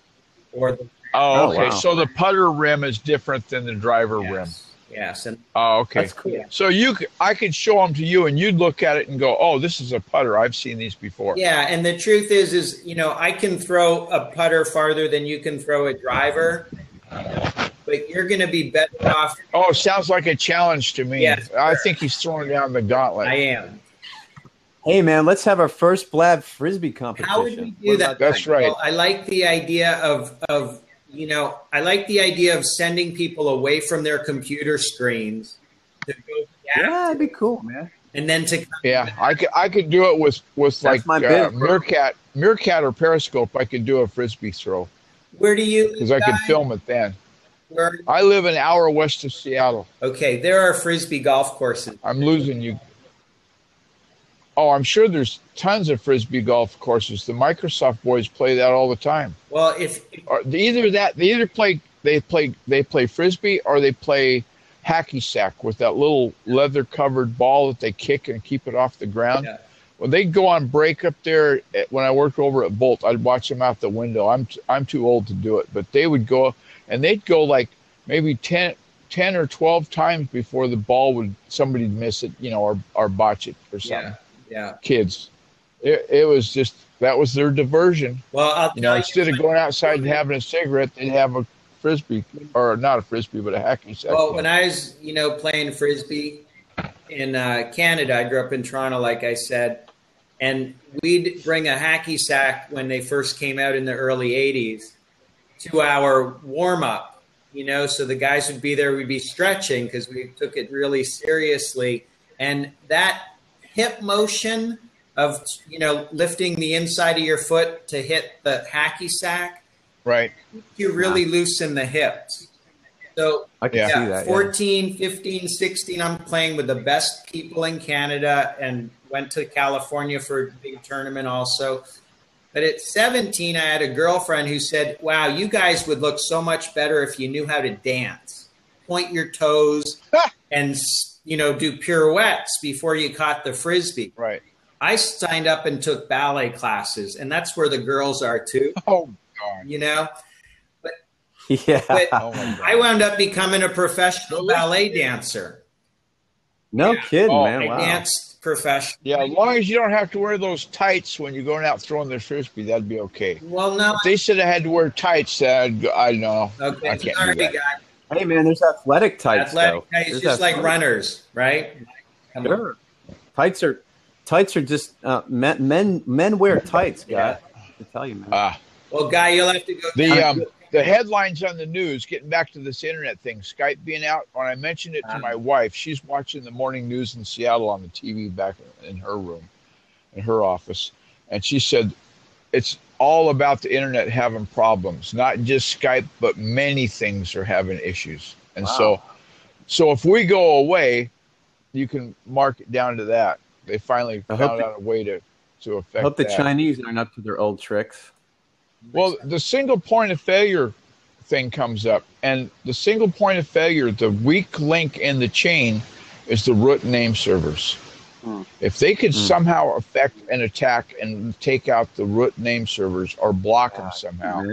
Okay. Wow. So the putter rim is different than the driver rim. Yes. And okay. That's cool. So I could show them to you, and you'd look at it and go, "Oh, this is a putter. I've seen these before." Yeah, and the truth is I can throw a putter farther than you can throw a driver, but you're going to be better off. Oh, sounds like a challenge to me. Yes, I think he's throwing down the gauntlet. I am. Hey, man, let's have our first Blab Frisbee competition. How would we do that? That's right. Well, I like the idea of sending people away from their computer screens to go. Yeah, that'd be cool, man. And then I could do it with like Meerkat or Periscope. I could do a Frisbee throw. Where do you? Because I could film it then. I live an hour west of Seattle. Okay, there are Frisbee golf courses. I'm losing you. Oh, I'm sure there's tons of Frisbee golf courses. The Microsoft boys play that all the time. Well, they play Frisbee or they play hacky sack with that little leather covered ball that they kick and keep it off the ground. Yeah. When they'd go on break up there, when I worked over at Bolt, I'd watch them out the window. I'm too old to do it, but they would go, and they'd go like maybe 10 or 12 times before the ball somebody'd miss it, or botch it or something. Yeah. Kids. It was just, that was their diversion. Well, instead of going outside and having a cigarette, they'd have a Frisbee, or not a Frisbee, but a hacky sack. Well, when I was, playing Frisbee in Canada, I grew up in Toronto, like I said, and we'd bring a hacky sack when they first came out in the early 80s to our warm-up, so the guys would be there, we'd be stretching because we took it really seriously. And that hip motion of, lifting the inside of your foot to hit the hacky sack, right? You really loosen the hips. So I can see that. 14, 15, 16, I'm playing with the best people in Canada and went to California for a big tournament also. But at 17, I had a girlfriend who said, wow, you guys would look so much better if you knew how to dance. Point your toes and, do pirouettes before you caught the Frisbee. Right. I signed up and took ballet classes, and that's where the girls are too. Oh, God. But I wound up becoming a professional ballet dancer. No kidding, man. I Wow. danced professionally. Yeah, as long as you don't have to wear those tights when you're going out throwing the Frisbee, that'd be okay. Well, no. If they said I had to wear tights, I know. Okay, I can't sorry, do that. guy. Hey, man, there's athletic tights, Athletic though. tights, just like runners, right? Sure. Tights are just men wear tights, guy. I can tell you, man. Well, Guy, you'll have to go. The headlines on the news, getting back to this internet thing, Skype being out, when I mentioned it to my wife, she's watching the morning news in Seattle on the TV back in her room, in her office. And she said, it's all about the internet having problems, not just Skype, but many things are having issues. And so if we go away, you can mark it down to that. They finally found out a way to affect that. I hope the Chinese aren't up to their old tricks. Well, the single point of failure thing comes up, and the single point of failure, the weak link in the chain, is the root name servers. If they could somehow affect an attack and take out the root name servers or block them somehow,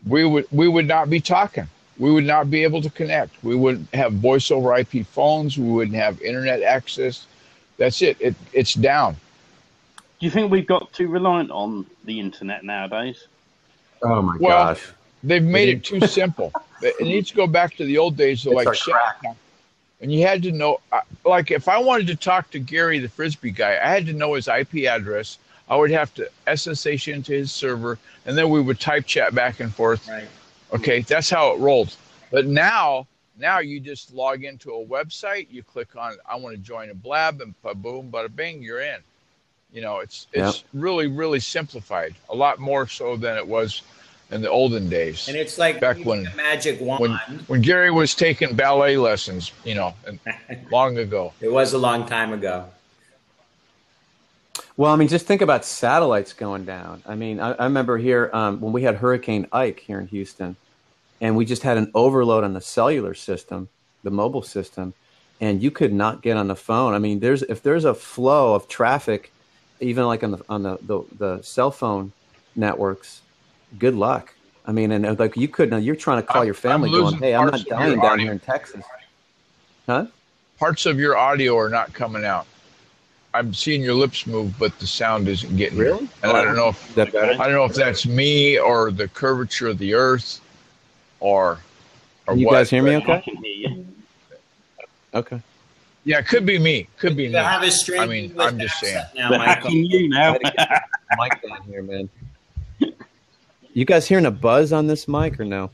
we would not be talking. We would not be able to connect. We wouldn't have voice over IP phones. We wouldn't have internet access. That's it. It's down. Do you think we've got too reliant on the internet nowadays? Oh my gosh! They've made it too simple. It needs to go back to the old days of like crack. And you had to know, like if I wanted to talk to Gary, the Frisbee guy, I had to know his IP address. I would have to SSH into his server, and then we would type chat back and forth. Right. Okay, that's how it rolled. But now Now you just log into a website, you click on, I want to join a Blab, and boom, bada bing, you're in. You know, it's really, really simplified, a lot more so than it was in the olden days. And it's like back when a magic wand. When Gary was taking ballet lessons, you know, long ago. It was a long time ago. Well, I mean, just think about satellites going down. I mean, I remember here when we had Hurricane Ike here in Houston, and we just had an overload on the cellular system, the mobile system, and you could not get on the phone. I mean, if there's a flow of traffic, even like on the cell phone networks, good luck. I mean, and like you couldn't. You're trying to call your family, going, "Hey, I'm not dying down here in Texas." Huh? Parts of your audio are not coming out. I'm seeing your lips move, but the sound isn't getting. Really? And I don't know if that's me or the curvature of the Earth, or Can you guys hear me? Okay. I can hear you. Okay. Yeah, it could be me. Could be me. Have a I mean, I'm just saying. now, They're Michael. hacking you now. Mic down here, man. You guys hearing a buzz on this mic or no?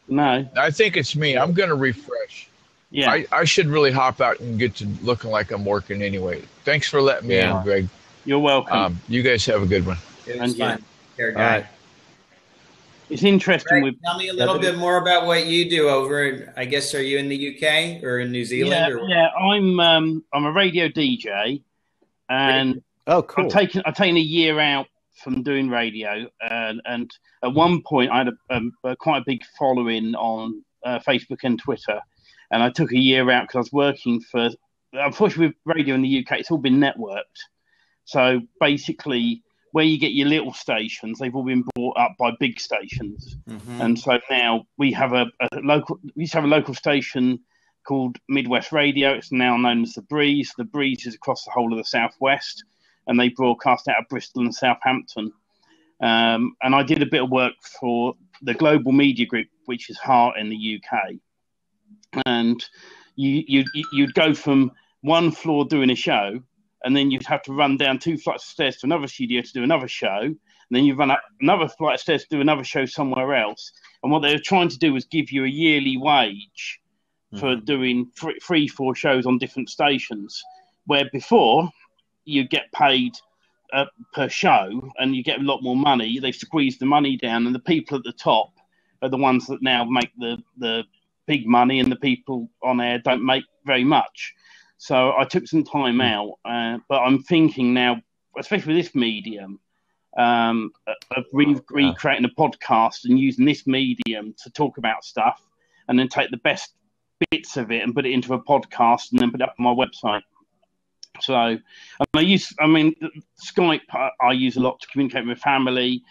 No. I think it's me. I'm going to refresh. Yeah. I should really hop out and get to looking like I'm working anyway. Thanks for letting me in, Greg. You're welcome. You guys have a good one. It was fun. Care guy. All right. It's interesting. Greg, tell me a little bit more about what you do over. I guess are you in the UK or in New Zealand? Yeah. I'm a radio DJ, and oh, cool. I've taken a year out from doing radio, and at one point I had quite a big following on Facebook and Twitter, and I took a year out because I was working for. Unfortunately, with radio in the UK, it's all been networked. So basically, where you get your little stations, they've all been bought up by big stations. Mm-hmm. And so now we have we used to have a local station called Midwest Radio. It's now known as The Breeze. The Breeze is across the whole of the Southwest, and they broadcast out of Bristol and Southampton. And I did a bit of work for the Global Media Group, which is Heart in the UK. And you'd go from one floor doing a show, and then you'd have to run down 2 flights of stairs to another studio to do another show. And then you run up another flight of stairs to do another show somewhere else. And what they were trying to do was give you a yearly wage for doing 3-4 shows on different stations, where before you get paid per show and you get a lot more money. They've squeezed the money down, and the people at the top are the ones that now make the big money, and the people on air don't make very much. So I took some time out, but I'm thinking now, especially with this medium, of recreating a podcast and using this medium to talk about stuff, and then take the best bits of it and put it into a podcast and then put it up on my website. So Skype I use a lot to communicate with family,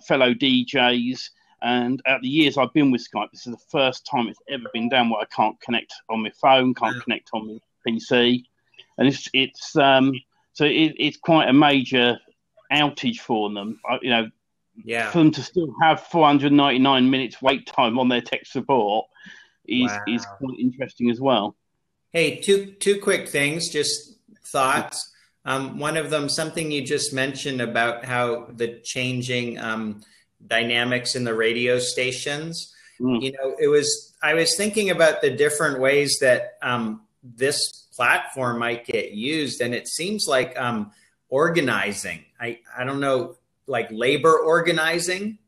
fellow DJs. And out the years I've been with Skype, this is the first time it's ever been done where I can't connect on my phone, can't connect on my PC, and it's quite a major outage for them. For them to still have 499 minutes wait time on their tech support is quite interesting as well. Hey, two quick things, just thoughts. One of them, something you just mentioned about how the changing dynamics in the radio stations. I was thinking about the different ways that this platform might get used, and it seems like organizing. I don't know, like labor organizing.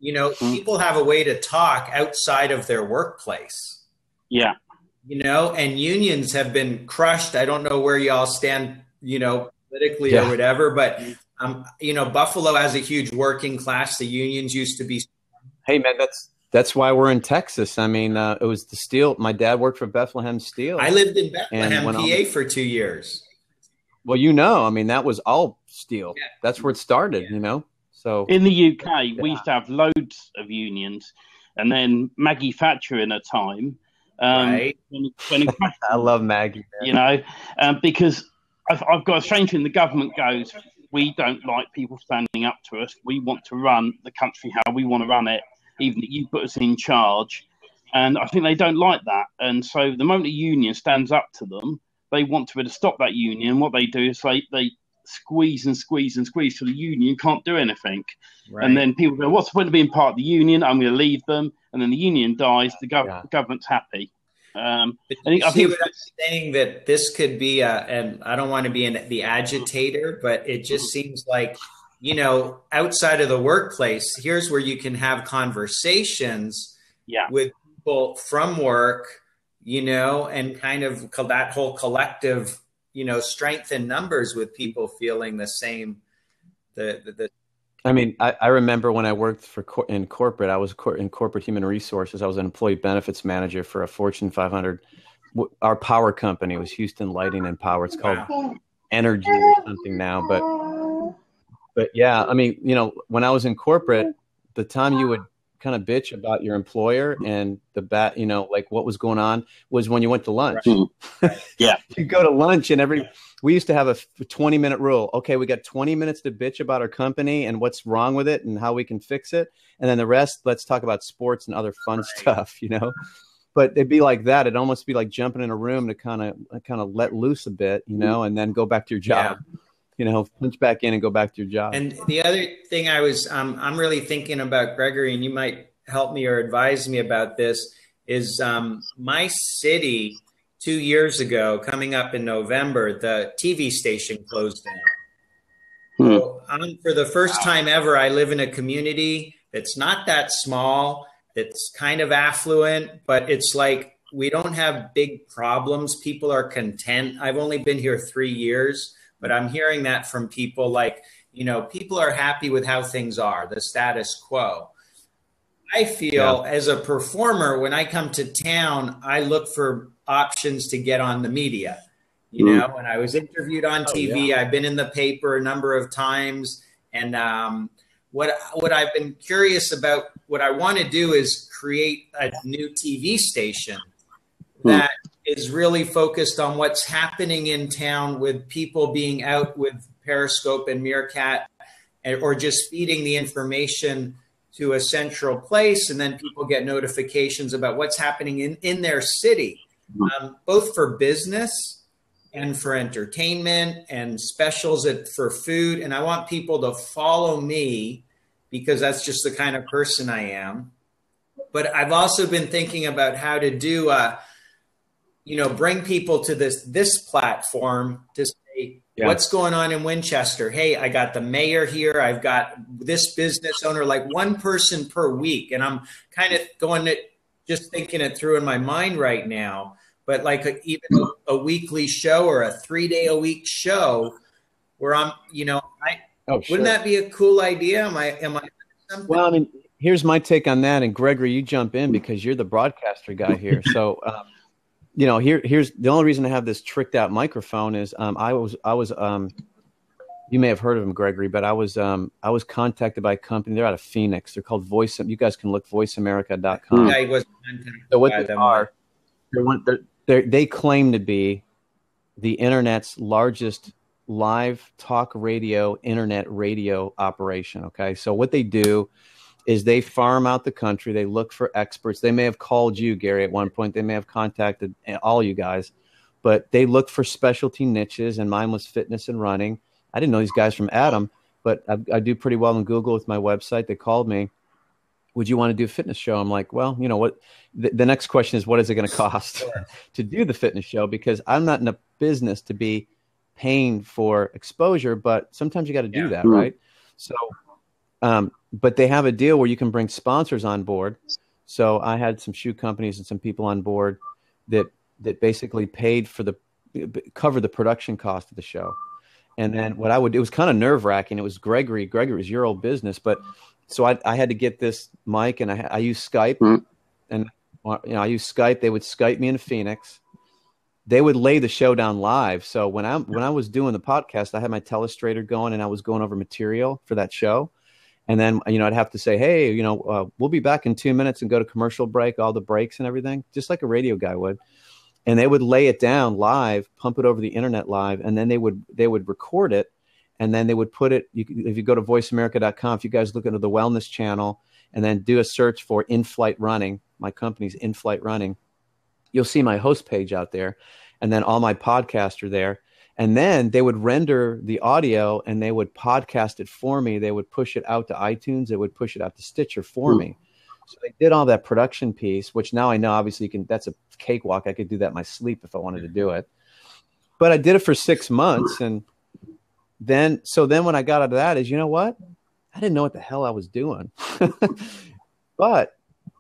People have a way to talk outside of their workplace. Yeah. And unions have been crushed. I don't know where y'all stand, politically or whatever, but Buffalo has a huge working class. The unions used to be. Hey man, that's why we're in Texas. I mean, it was the steel. My dad worked for Bethlehem Steel. I lived in Bethlehem, PA for 2 years. Well, I mean, that was all steel. Yeah. That's where it started, So in the UK, we used to have loads of unions, and then Maggie Thatcher in a time. Right. When I love Maggie. Because I've got a strange thing. The government goes, we don't like people standing up to us. We want to run the country how we want to run it, even if you put us in charge. And I think they don't like that. And so the moment a union stands up to them, they want to be able to stop that union. What they do is they squeeze and squeeze and squeeze till the union can't do anything. Right. And then people go, what's the point of being part of the union? I'm going to leave them. And then the union dies. The government's happy. I think what I'm saying, that this could be and I don't want to be the agitator, but it just seems like, outside of the workplace, here's where you can have conversations with people from work, and kind of that whole collective, strength in numbers with people feeling the same. I remember when I worked in corporate, I was in corporate human resources. I was an employee benefits manager for a Fortune 500. Our power company was Houston Lighting and Power. It's called Energy or something now. But yeah, when I was in corporate, the time you would kind of bitch about your employer and like what was going on was when you went to lunch. Right. Yeah. You go to lunch and we used to have a 20-minute rule. Okay, we got 20 minutes to bitch about our company and what's wrong with it and how we can fix it. And then the rest, let's talk about sports and other fun stuff, But it'd be like that. It'd almost be like jumping in a room to kind of let loose a bit, and then go back to your job. Punch back in and go back to your job. And the other thing I'm really thinking about, Gregory, and you might help me or advise me about this, is my city 2 years ago, coming up in November, the TV station closed down. So for the first time ever, I live in a community that's not that small, that's kind of affluent, but it's like we don't have big problems. People are content. I've only been here 3 years. But I'm hearing that from people like, people are happy with how things are, the status quo. I feel as a performer, when I come to town, I look for options to get on the media. And I was interviewed on TV. I've been in the paper a number of times. And what I've been curious about, what I want to do is create a new TV station that is really focused on what's happening in town, with people being out with Periscope and Meerkat, or just feeding the information to a central place. And then people get notifications about what's happening in their city, both for business and for entertainment and specials for food. And I want people to follow me because that's just the kind of person I am. But I've also been thinking about how to do bring people to this platform to say, what's going on in Winchester? Hey, I got the mayor here. I've got this business owner, like one person per week. And I'm kind of just thinking it through in my mind right now. But like even a weekly show or a 3-day-a-week show where I'm, wouldn't that be a cool idea? Am I something? Well, here's my take on that. And Gregory, you jump in because you're the broadcaster guy here. So, here's the only reason I have this tricked out microphone is I was you may have heard of them, Gregory, but I was contacted by a company. They're out of Phoenix. They're called Voice. You guys can look voiceamerica.com. I was contacted so what they are, they claim to be the internet's largest live talk radio, internet radio operation. Okay, so what they do is they farm out the country. They look for experts. They may have called you, Gary, at one point. They may have contacted all you guys, but they look for specialty niches, and mine was fitness and running. I didn't know these guys from Adam, but I do pretty well in Google with my website. They called me. Would you want to do a fitness show? I'm like, well, what? The next question is, what is it going to cost to do the fitness show? Because I'm not in a business to be paying for exposure, but sometimes you got to do that, right? So, but they have a deal where you can bring sponsors on board. So I had some shoe companies and some people on board that basically paid for cover the production cost of the show. And then what I would do, it was kind of nerve wracking. It was Gregory was your old business, but so I had to get this mic, and I use Skype, and I use Skype. They would Skype me in Phoenix. They would lay the show down live. So when I was doing the podcast, I had my telestrator going, and I was going over material for that show. And then, I'd have to say, hey, we'll be back in 2 minutes and go to commercial break, all the breaks and everything, just like a radio guy would. And they would lay it down live, pump it over the internet live, and then they would record it, and then they would put it. If you go to voiceamerica.com, if you guys look into the wellness channel and then do a search for In-Flight Running, my company's In-Flight Running, you'll see my host page out there, and then all my podcasts are there. And then they would render the audio and they would podcast it for me. They would push it out to iTunes. They would push it out to Stitcher for me. So they did all that production piece, which now I know obviously that's a cakewalk. I could do that in my sleep if I wanted to do it. But I did it for 6 months. And then when I got out of that is, you know what? I didn't know what the hell I was doing. But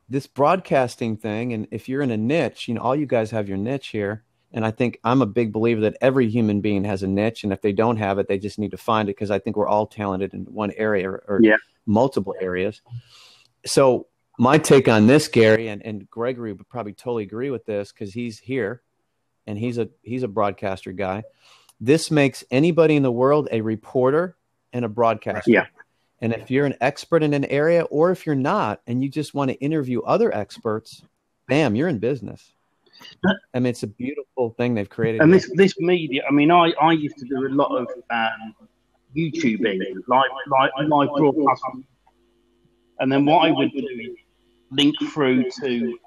this broadcasting thing, and if you're in a niche, all you guys have your niche here. And I think I'm a big believer that every human being has a niche. And if they don't have it, they just need to find it, because I think we're all talented in one area or multiple areas. So my take on this, Gary, and Gregory would probably totally agree with this because he's here and he's a broadcaster guy. This makes anybody in the world a reporter and a broadcaster. Yeah. And if you're an expert in an area, or if you're not, and you just want to interview other experts, bam, you're in business. I mean, it's a beautiful thing they've created. And this media, I mean, I used to do a lot of YouTubing, live broadcasting. And then what I would do is link through to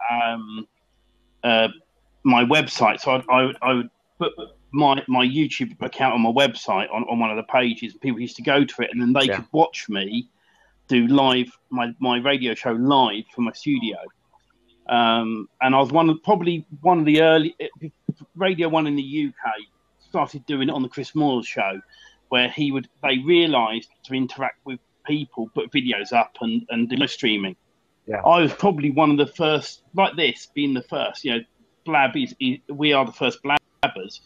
my website. So I would put my YouTube account on my website on one of the pages. People used to go to it, and then they could watch me do live my radio show live from my studio. And I was one of the early Radio 1 in the UK started doing it on the Chris Moore's show, where they realised to interact with people, put videos up and do live streaming. Yeah. I was probably one of the first, like this, being the first. Blab we are the first Blabbers.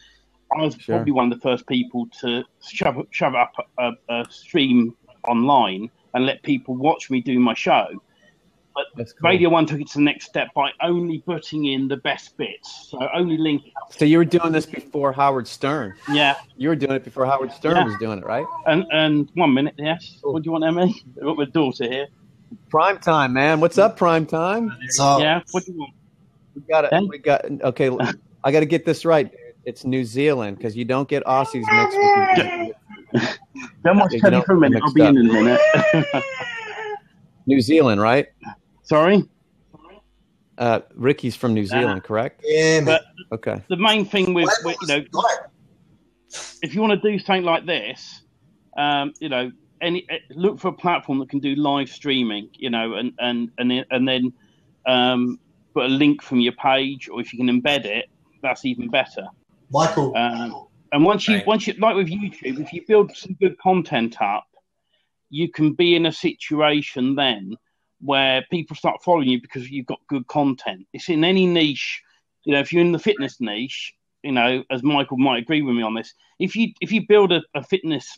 I was probably one of the first people to shove up a stream online and let people watch me do my show. But cool. Radio 1 took it to the next step by only putting in the best bits. So only linking up. So you were doing this before Howard Stern. Yeah. You were doing it before Howard Stern was doing it, right? And 1 minute, yes. Cool. What do you want, Emmy? I've got my daughter here. Prime time, man. What's up, Prime time? Yeah. What do you want? Okay, I got to get this right. It's New Zealand, because you don't get Aussies mixed with Don't watch telly for a minute. I'll be in a minute. New Zealand, right? Sorry? Ricky's from New Zealand, correct? Yeah, but okay. The main thing with if you want to do something like this, look for a platform that can do live streaming, and then put a link from your page, or if you can embed it, that's even better. Michael. And once you like with YouTube, if you build some good content up, you can be in a situation then where people start following you because you've got good content. It's in any niche. If you're in the fitness niche, as Michael might agree with me on this, if you build a fitness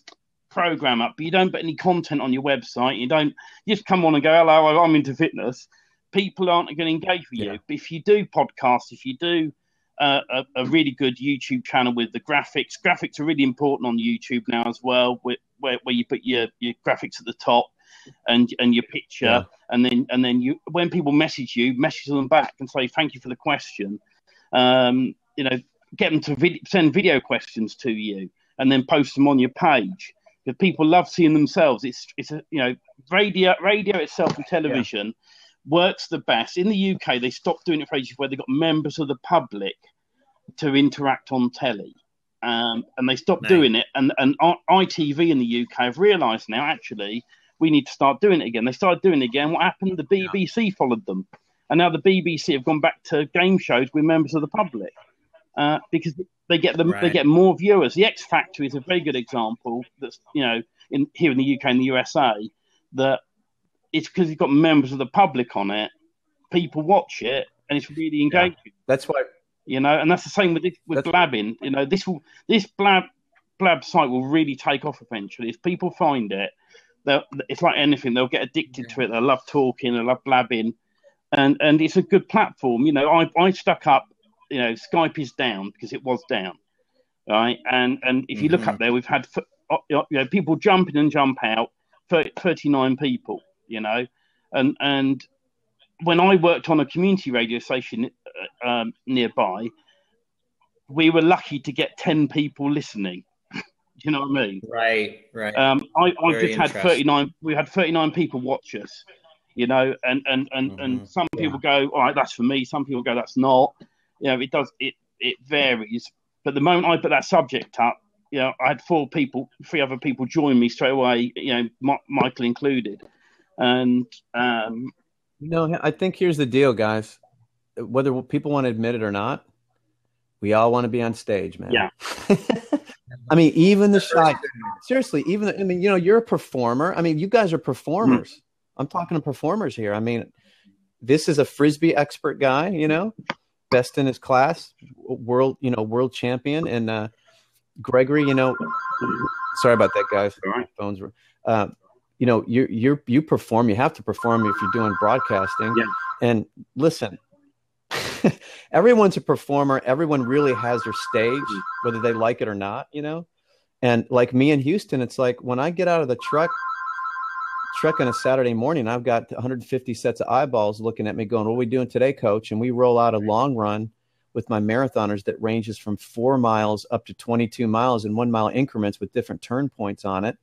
program up, but you don't put any content on your website, you just come on and go, hello, I'm into fitness, people aren't going to engage with you. But if you do podcasts, if you do a really good YouTube channel with the graphics are really important on YouTube now as well, where you put your graphics at the top and your picture, and then you, when people message them back and say thank you for the question, get them to send video questions to you and then post them on your page, because people love seeing themselves. It's radio itself and television works the best. In the UK, they stopped doing it for ages, where they got members of the public to interact on telly. And they stopped doing it. And ITV in the UK have realised now, actually, we need to start doing it again. They started doing it again. What happened? The BBC followed them. And now the BBC have gone back to game shows with members of the public because they get they get more viewers. The X Factor is a very good example. That's here in the UK and the USA, that it's because you've got members of the public on it. People watch it, and it's really engaging. Yeah. That's why. And that's the same with blabbing. This blab site will really take off eventually. If people find it, it's like anything. They'll get addicted to it. They'll love talking. They'll love blabbing, and it's a good platform. I stuck up. Skype is down because it was down, right? And if you look up there, we've had people jump in and jump out. 39 people, and when I worked on a community radio station nearby, we were lucky to get 10 people listening. Do you know what I mean? Right. I just had 39. We had 39 people watch us, and some people go, all right, that's for me. Some people go, that's not. It varies. But the moment I put that subject up, I had three other people join me straight away, Michael included. And, I think here's the deal, guys. Whether people want to admit it or not, we all want to be on stage, man. Yeah. I mean, even the shy, seriously, you're a performer. I mean, you guys are performers. I'm talking to performers here. I mean, this is a Frisbee expert guy, best in his class, world champion. And Gregory, sorry about that, guys. All right. Phones were, you perform. You have to perform if you're doing broadcasting. Yeah. And listen, everyone's a performer. Everyone really has their stage, whether they like it or not, And like me in Houston, it's like when I get out of the truck on a Saturday morning, I've got 150 sets of eyeballs looking at me going, what are we doing today, coach? And we roll out a long run with my marathoners that ranges from 4 miles up to 22 miles in 1 mile increments with different turn points on it,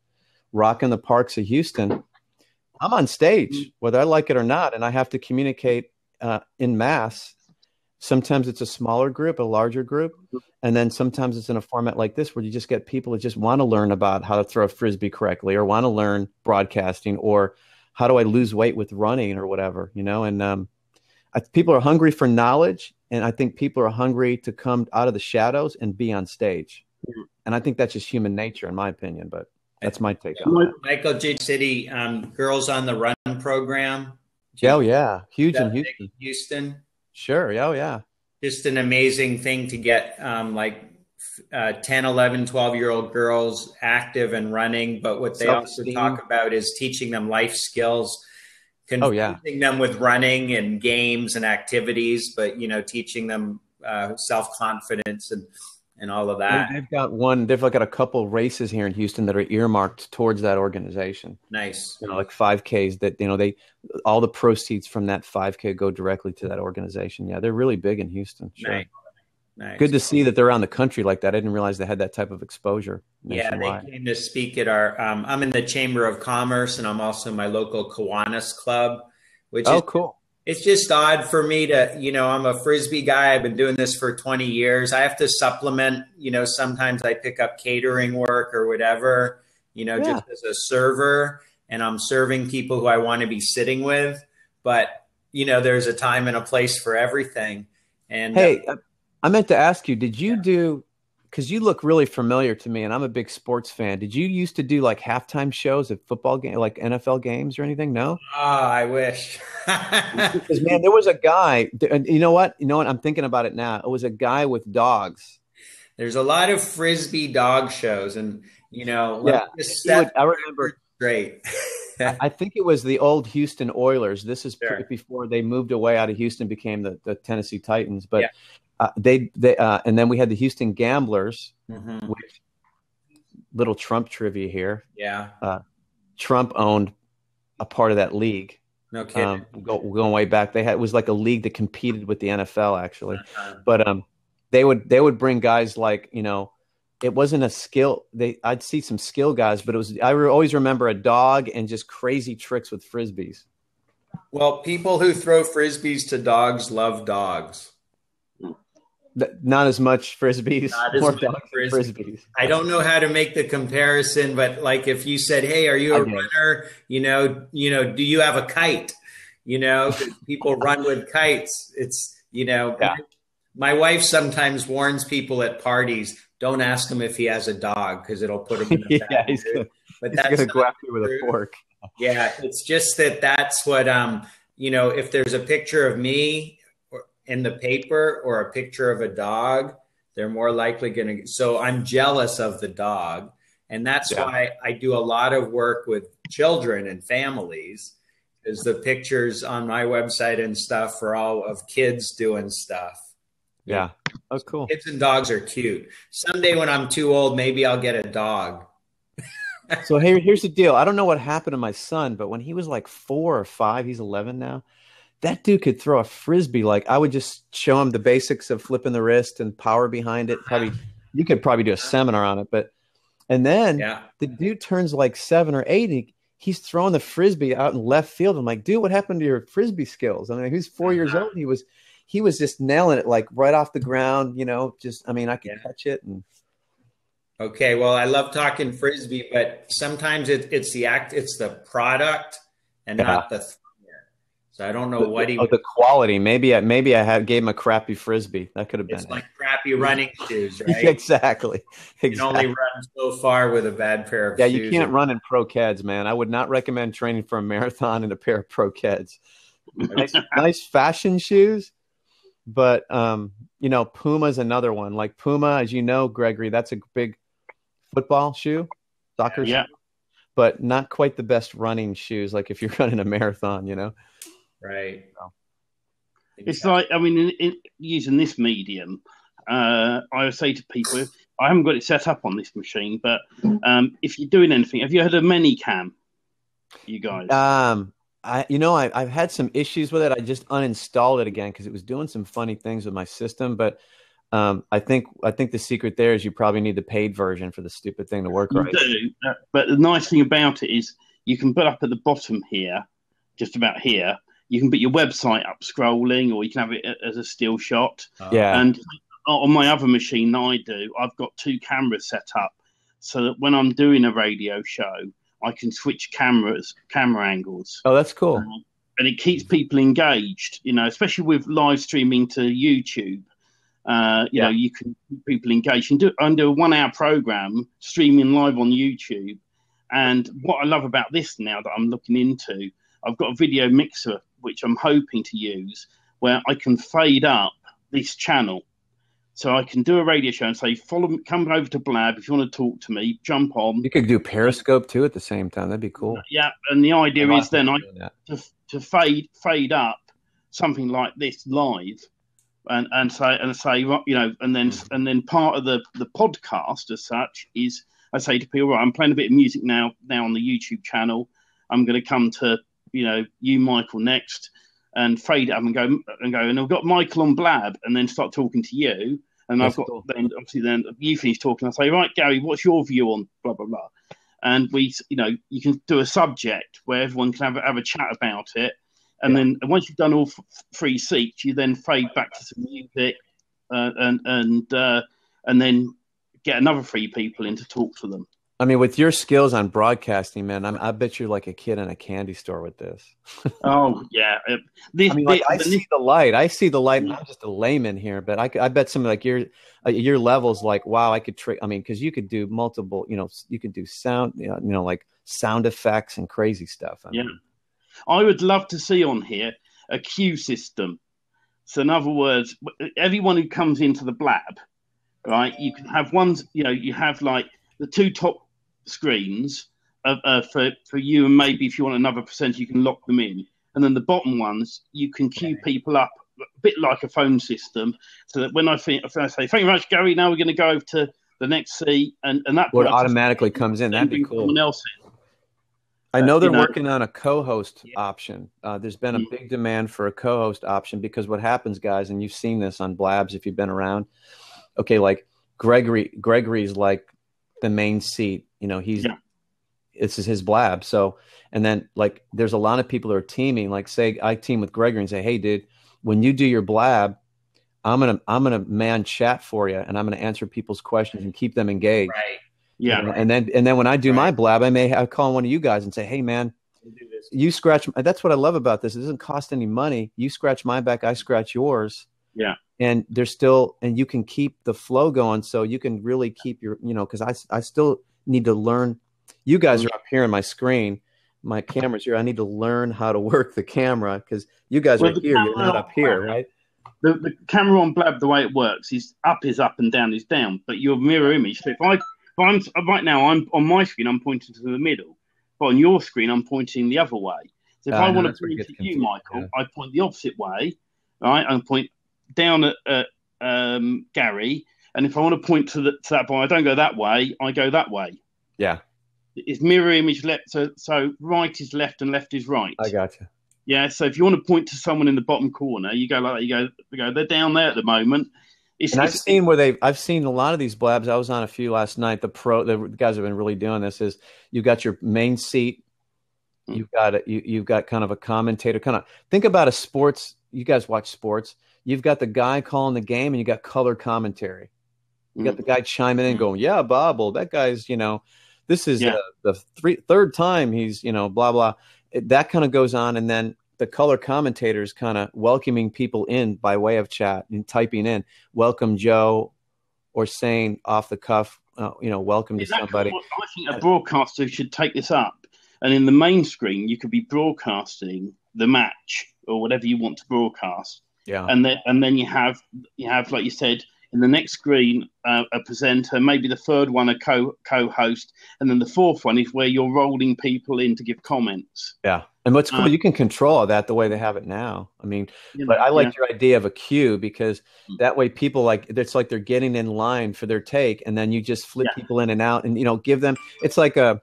rocking the parks of Houston. I'm on stage, whether I like it or not, and I have to communicate in mass. Sometimes it's a smaller group, a larger group, and then sometimes it's in a format like this where you just get people that just want to learn about how to throw a Frisbee correctly or want to learn broadcasting or how do I lose weight with running or whatever, And people are hungry for knowledge, and I think people are hungry to come out of the shadows and be on stage. And I think that's just human nature, in my opinion, but that's my take on that. Michael J. City, Girls on the Run program. Oh, yeah. Huge in Houston. Sure. Oh, yeah. Just an amazing thing to get 10, 11, 12-year-old girls active and running. But what they also talk about is teaching them life skills, confusing them with running and games and activities, but, teaching them self-confidence and all of that. They've got a couple races here in Houston that are earmarked towards that organization. Nice. Like 5Ks that, all the proceeds from that 5K go directly to that organization. Yeah, they're really big in Houston. Sure. Nice. Good to see that they're around the country like that. I didn't realize they had that type of exposure nationwide. Yeah, they came to speak at our, I'm in the Chamber of Commerce, and I'm also in my local Kiwanis Club, which is cool. It's just odd for me to, I'm a Frisbee guy. I've been doing this for 20 years. I have to supplement, sometimes I pick up catering work or whatever, just as a server, and I'm serving people who I want to be sitting with. But, there's a time and a place for everything. And hey, I meant to ask you, did you do, because you look really familiar to me and I'm a big sports fan. Did you used to do like halftime shows at football game, like NFL games or anything? No? Oh, I wish. Because man, there was a guy, you know what? I'm thinking about it now. It was a guy with dogs. There's a lot of Frisbee dog shows and, I remember. Great. I think it was the old Houston Oilers. This is before they moved away out of Houston, became the Tennessee Titans. But they and then we had the Houston Gamblers, which little Trump trivia here. Yeah. Trump owned a part of that league. No kidding. Going way back. It was like a league that competed with the NFL actually. But they would bring guys like, it wasn't a skill. I'd see some skill guys, but I always remember a dog and just crazy tricks with Frisbees. Well, people who throw Frisbees to dogs love dogs. Not as much Frisbees. More Frisbees. I don't know how to make the comparison, but like if you said, "Hey, are you a runner? Do you have a kite?" People run with kites. It's My wife sometimes warns people at parties, don't ask him if he has a dog because it'll put him in a bad mood. But that's going to go after you with a fork. Yeah, it's just that's what if there's a picture of me in the paper or a picture of a dog, they're more likely going to. So I'm jealous of the dog. And that's why I do a lot of work with children and families, because the pictures on my website and stuff are all of kids doing stuff. Yeah. Oh, cool. Kids and dogs are cute. Someday when I'm too old, maybe I'll get a dog. So here's the deal. I don't know what happened to my son, but when he was like 4 or 5, he's 11 now. That dude could throw a Frisbee. Like I would just show him the basics of flipping the wrist and power behind it. You could probably do a seminar on it, and then the dude turns like 7 or 8 and he's throwing the Frisbee out in left field. I'm like, dude, what happened to your Frisbee skills? I mean, he's 4 years old. He was just nailing it like right off the ground, I could catch it. And Okay, well, I love talking frisbee, but sometimes it's the product and not the thing. So I don't know what he. Oh, the quality. Maybe I gave him a crappy frisbee. That could have been. It's like crappy running shoes, right? Exactly. You can only run so far with a bad pair of shoes. Yeah, you can't run in Pro Keds, man. I would not recommend training for a marathon in a pair of Pro Keds. Nice fashion shoes, but Puma's another one. Like Puma, as you know, Gregory, that's a big football shoe, soccer shoe, but not quite the best running shoes. Like if you're running a marathon, Right. So. It's like, I mean, using this medium, I would say to people, I haven't got it set up on this machine, but if you're doing anything, have you heard of Minicam, you guys? I've had some issues with it. I just uninstalled it again because it was doing some funny things with my system. But I think the secret there is you probably need the paid version for the stupid thing to work right. You do, but the nice thing about it is you can put up at the bottom here, just about here. You can put your website up scrolling, or you can have it as a still shot. Yeah. And on my other machine that I do, I've got 2 cameras set up so that when I'm doing a radio show, I can switch camera angles. Oh, that's cool. And it keeps people engaged, especially with live streaming to YouTube. You can keep people engaged. You can do a 1-hour program streaming live on YouTube. And what I love about this now that I'm looking into, I've got a video mixer which I'm hoping to use, where I can fade up this channel. So I can do a radio show and say, come over to Blab if you want to talk to me, jump on. You could do Periscope too at the same time. That'd be cool. Yeah, and the idea is then to fade up something like this live, and say and then part of the podcast as such is I say to people, right, I'm playing a bit of music now on the YouTube channel. I'm going to come to you, Michael, next, and fade up and go, and I've got Michael on Blab, and then start talking to you, and I've got cool. Then you finish talking. I say, right, Gary, what's your view on blah blah blah, and we, you can do a subject where everyone can have a chat about it, and then once you've done all 3 seats, you then fade back to some music, and then get another 3 people in to talk to them. I mean, with your skills on broadcasting, man, I bet you're like a kid in a candy store with this. Oh, yeah. I see the light. I see the light. And I'm just a layman here, but I bet something like your levels, like, wow, I could trick. I mean, because you could do multiple, you could do sound, like sound effects and crazy stuff. I would love to see on here a queue system. So in other words, everyone who comes into the Blab, right, you can have ones, you have like the 2 top screens for you, and maybe if you want another percentage, you can lock them in. And then the bottom ones, you can queue people up a bit like a phone system, so that when I say, thank you very much, Gary, now we're going to go over to the next seat, and that automatically comes in. That'd be cool. Someone else in. I know they're working on a co-host option. There's been a big demand for a co-host option, because what happens, guys, and you've seen this on Blabs if you've been around. Okay, like Gregory's like the main seat. This is his Blab. So, and then like there's a lot of people who are teaming. Like, say I team with Gregory and say, hey, dude, when you do your Blab, I'm gonna man chat for you, and I'm gonna answer people's questions and keep them engaged. Right. Yeah. And then when I do my Blab, I call one of you guys and say, hey, man, you scratch. That's what I love about this. It doesn't cost any money. You scratch my back, I scratch yours. Yeah. And you can keep the flow going. So you can really keep your, because I still need to learn. You guys are up here on my screen. My camera's here. I need to learn how to work the camera, because you guys are here. You're not up here, right? The camera on Blab, the way it works is up and down is down, but your mirror image. So if I'm right now, I'm on my screen, I'm pointing to the middle, but on your screen, I'm pointing the other way. So if I want to point to you, Michael, I point the opposite way, right? I point down at Gary, and if I want to point to that boy, I don't go that way, I go that way. Yeah. It's mirror image left, so right is left and left is right. I gotcha. Yeah, so if you want to point to someone in the bottom corner, you go like that. You go. They're down there at the moment. I've seen a lot of these Blabs. I was on a few last night. The guys have been really doing this. Is you've got your main seat, you've got kind of a commentator. Kind of think about a sports. You guys watch sports. You've got the guy calling the game, and you got color commentary. You got the guy chiming in going, yeah, Bob, well, that guy's, this is the third time he's, blah, blah. That kind of goes on. And then the color commentators kind of welcoming people in by way of chat and typing in, welcome, Joe, or saying off the cuff, welcome to somebody. I think a broadcaster should take this up. And in the main screen, you could be broadcasting the match or whatever you want to broadcast. Yeah. And then you have, like you said, in the next screen, a presenter, maybe the third one, a co-host, and then the fourth one is where you're rolling people in to give comments. Yeah. And what's cool, you can control that the way they have it now. I mean, but I like your idea of a queue, because that way people it's like they're getting in line for their take, and then you just flip people in and out and, give them, it's like a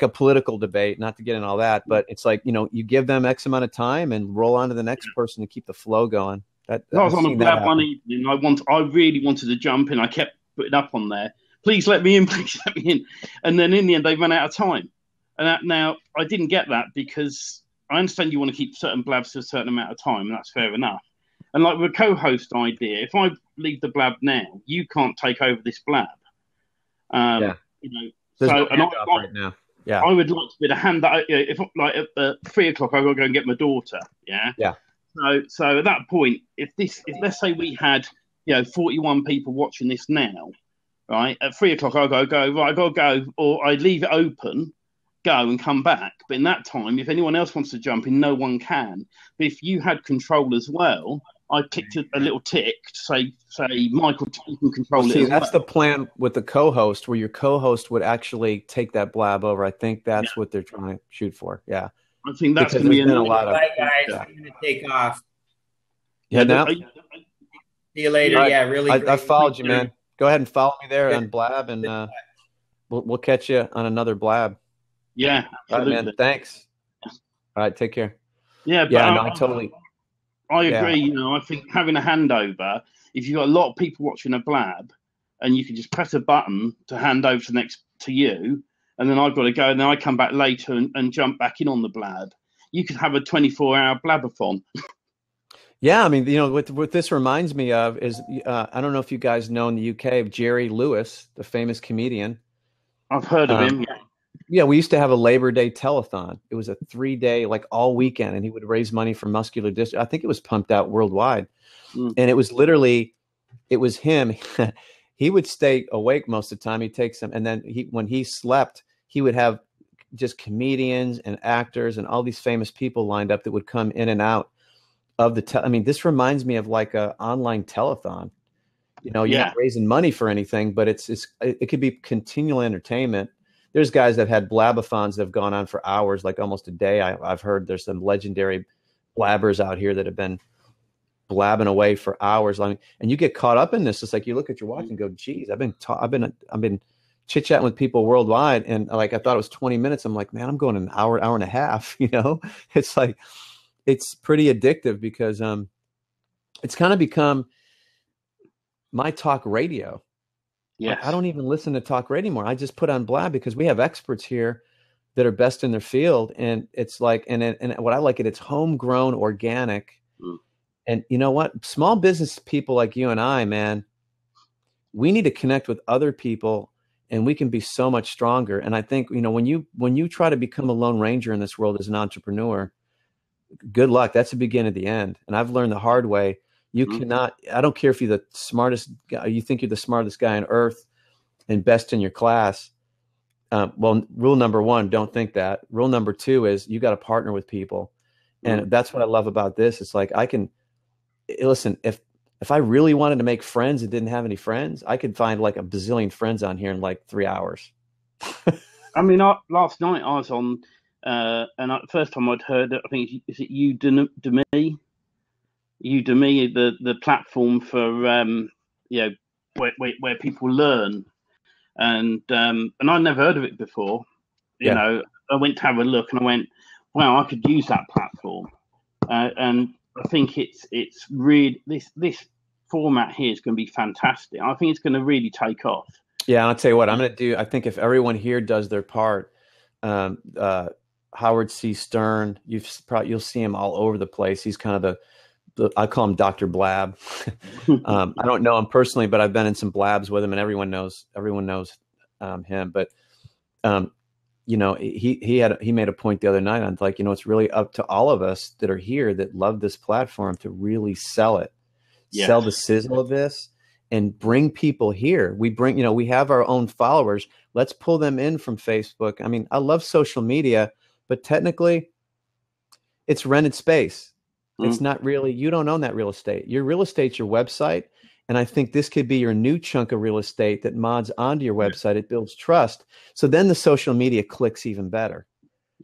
political debate, not to get in all that, but it's like, you give them X amount of time and roll on to the next person to keep the flow going. I was on a Blab one evening. I really wanted to jump in. I kept putting up on there, please let me in, please let me in. And then in the end, they ran out of time. And now I didn't get that, because I understand you want to keep certain Blabs to a certain amount of time, and that's fair enough. And like with a co-host idea, if I leave the Blab now, you can't take over this Blab. There's no handoff right now. Yeah, I would like to be able to hand that. If at 3 o'clock, I've got to go and get my daughter. Yeah. Yeah. So at that point, if let's say we had 41 people watching this now, right? At 3 o'clock, I go right. I got to go, or I leave it open, go and come back. But in that time, if anyone else wants to jump in, no one can. But if you had control as well, I clicked a little tick to say Michael, you can control it. See, that's the plan with the co-host, where your co-host would actually take that Blab over. I think that's what they're trying to shoot for. Yeah. I think that's going to be a lot of. Bye, guys. I'm going to take off. Yeah, now. See you later. Right. Yeah, really. I followed you, man. Go ahead and follow me there on Blab, and we'll catch you on another Blab. Yeah. All right, man. Thanks. All right, take care. Yeah, but I totally. I agree. I think having a handover, if you've got a lot of people watching a Blab, and you can just press a button to hand over to you. And then I've got to go, and then I come back later and jump back in on the Blab. You could have a 24-hour Blabathon. Yeah, I mean, what this reminds me of is, I don't know if you guys know in the UK of Jerry Lewis, the famous comedian. I've heard of him. Yeah, we used to have a Labor Day telethon. It was a 3-day, all weekend, and he would raise money for muscular dystrophy. I think it was pumped out worldwide. And it was him. He would stay awake most of the time. He'd take some, and then when he slept, he would have just comedians and actors and all these famous people lined up that would come in and out of the. This reminds me of like a online telethon. You're not raising money for anything, but it could be continual entertainment. There's guys that had Blabathons that have gone on for hours, like almost a day. I've heard there's some legendary blabbers out here that have been blabbing away for hours. And you get caught up in this. It's like you look at your watch and go, geez, I've been chit-chatting with people worldwide, and I thought it was 20 minutes. I'm like, man, I'm going an hour and a half. It's like, it's pretty addictive, because it's kind of become my talk radio. Yeah, I don't even listen to talk radio anymore. I just put on Blab, because we have experts here that are best in their field, and it's like, and what I like it's homegrown, organic. And you know what? Small business people like you and I, man, we need to connect with other people, and we can be so much stronger. And I think, when you try to become a lone ranger in this world as an entrepreneur, good luck. That's the beginning of the end. And I've learned the hard way. You cannot, I don't care if you're the smartest guy, you think you're the smartest guy on earth and best in your class. Rule number 1, don't think that. Rule number 2 is you got to partner with people. And that's what I love about this. It's like, listen, if I really wanted to make friends and didn't have any friends, I could find like a bazillion friends on here in 3 hours. Last night I was on, and the first time I'd heard it, I think, is it Udemy? Udemy, the platform for where people learn, and I'd never heard of it before. I went to have a look, and I went, wow, I could use that platform, and I think it's really this format here is going to be fantastic. I think it's going to really take off. Yeah, I'll tell you what I'm going to do. I think if everyone here does their part, Howard C. Stern, you'll see him all over the place. He's kind of I call him Dr. Blab. I don't know him personally, but I've been in some blabs with him, and everyone knows him. But you know, he made a point the other night on like, you know, it's really up to all of us that are here that love this platform to really sell it, sell the sizzle of this, and bring people here. We bring, you know, we have our own followers. Let's pull them in from Facebook. I mean, I love social media, but technically, it's rented space. It's not really, you don't own that real estate. Your real estate's your website. And I think this could be your new chunk of real estate that mods onto your website. It builds trust. So then the social media clicks even better.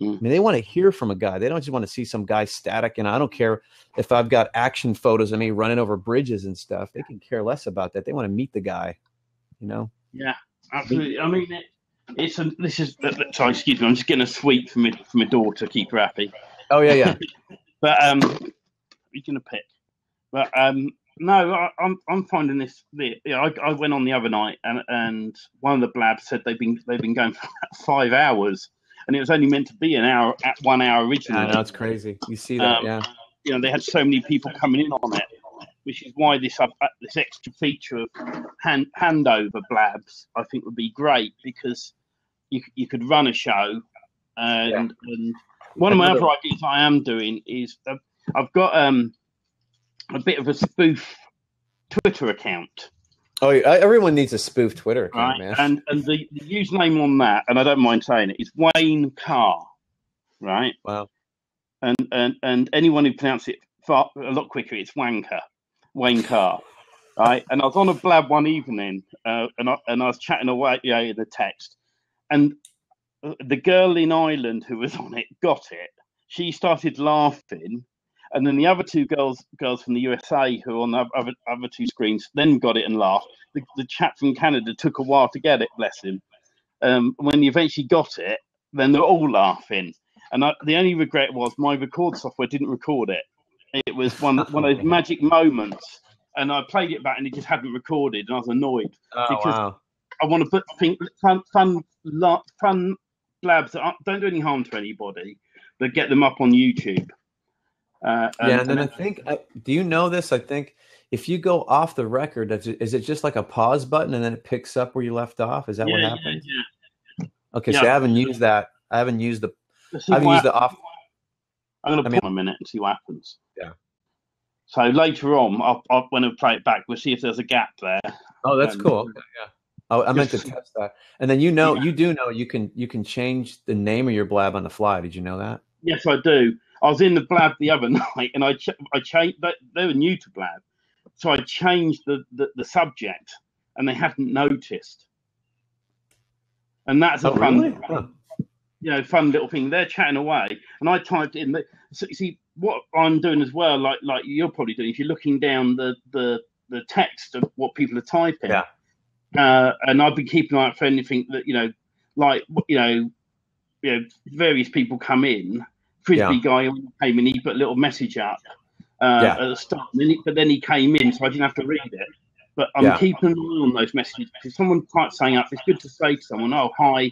I mean, they want to hear from a guy. They don't just want to see some guy static. And I don't care if I've got action photos of me running over bridges and stuff. They can care less about that. They want to meet the guy, you know? Yeah, absolutely. I mean, sorry, excuse me. I'm just getting a sweet from my daughter. Keep her happy. Oh, yeah. But you're going to pick. But no, I'm finding this. I went on the other night, and one of the blabs said they've been going for about 5 hours, and it was only meant to be an hour at 1 hour originally. I know, it's crazy. You see that, yeah. You know, they had so many people coming in on it, which is why this extra feature of handover blabs I think would be great, because you could run a show, and one of my other ideas I am doing is I've got a bit of a spoof Twitter account. Oh, everyone needs a spoof Twitter account, right? man. And the username on that, and I don't mind saying it, is Wayne Carr, right? Wow. And anyone who pronounces it a lot quicker, it's Wanker, Wayne Carr, right? And I was on a blab one evening, and I was chatting away in the text, and the girl in Ireland who was on it got it. She started laughing. And then the other two girls from the USA who were on the other two screens then got it and laughed. The chap from Canada took a while to get it, bless him. When he eventually got it, then they're all laughing. And the only regret was my record software didn't record it. It was one of those magic moments. And I played it back and it just hadn't recorded. And I was annoyed. Because I want to put fun blabs that don't do any harm to anybody, but get them up on YouTube. And then I think, do you know this? I think if you go off the record, is it just like a pause button and then it picks up where you left off? Is that what happens? Yeah. Okay, so I haven't used that. I haven't used the off. I'm going to pause a minute and see what happens. Yeah. So later on, when I play it back, we'll see if there's a gap there. Oh, that's cool. Okay, yeah. Oh, I meant to test that. And then you do know you can change the name of your blab on the fly. Did you know that? Yes, I do. I was in the blab the other night, and I changed. They were new to blab, so I changed the subject, and they hadn't noticed. And that's a fun, fun little thing. They're chatting away, and I typed in. So you see what I'm doing as well, like you're probably doing. If you're looking down the text of what people are typing, and I've been keeping an eye out for anything that various people come in. Frisbee guy came in, he put a little message up at the start, but then he came in, so I didn't have to read it. But I'm keeping an eye on those messages. If someone types something up, it's good to say to someone, "Oh, hi,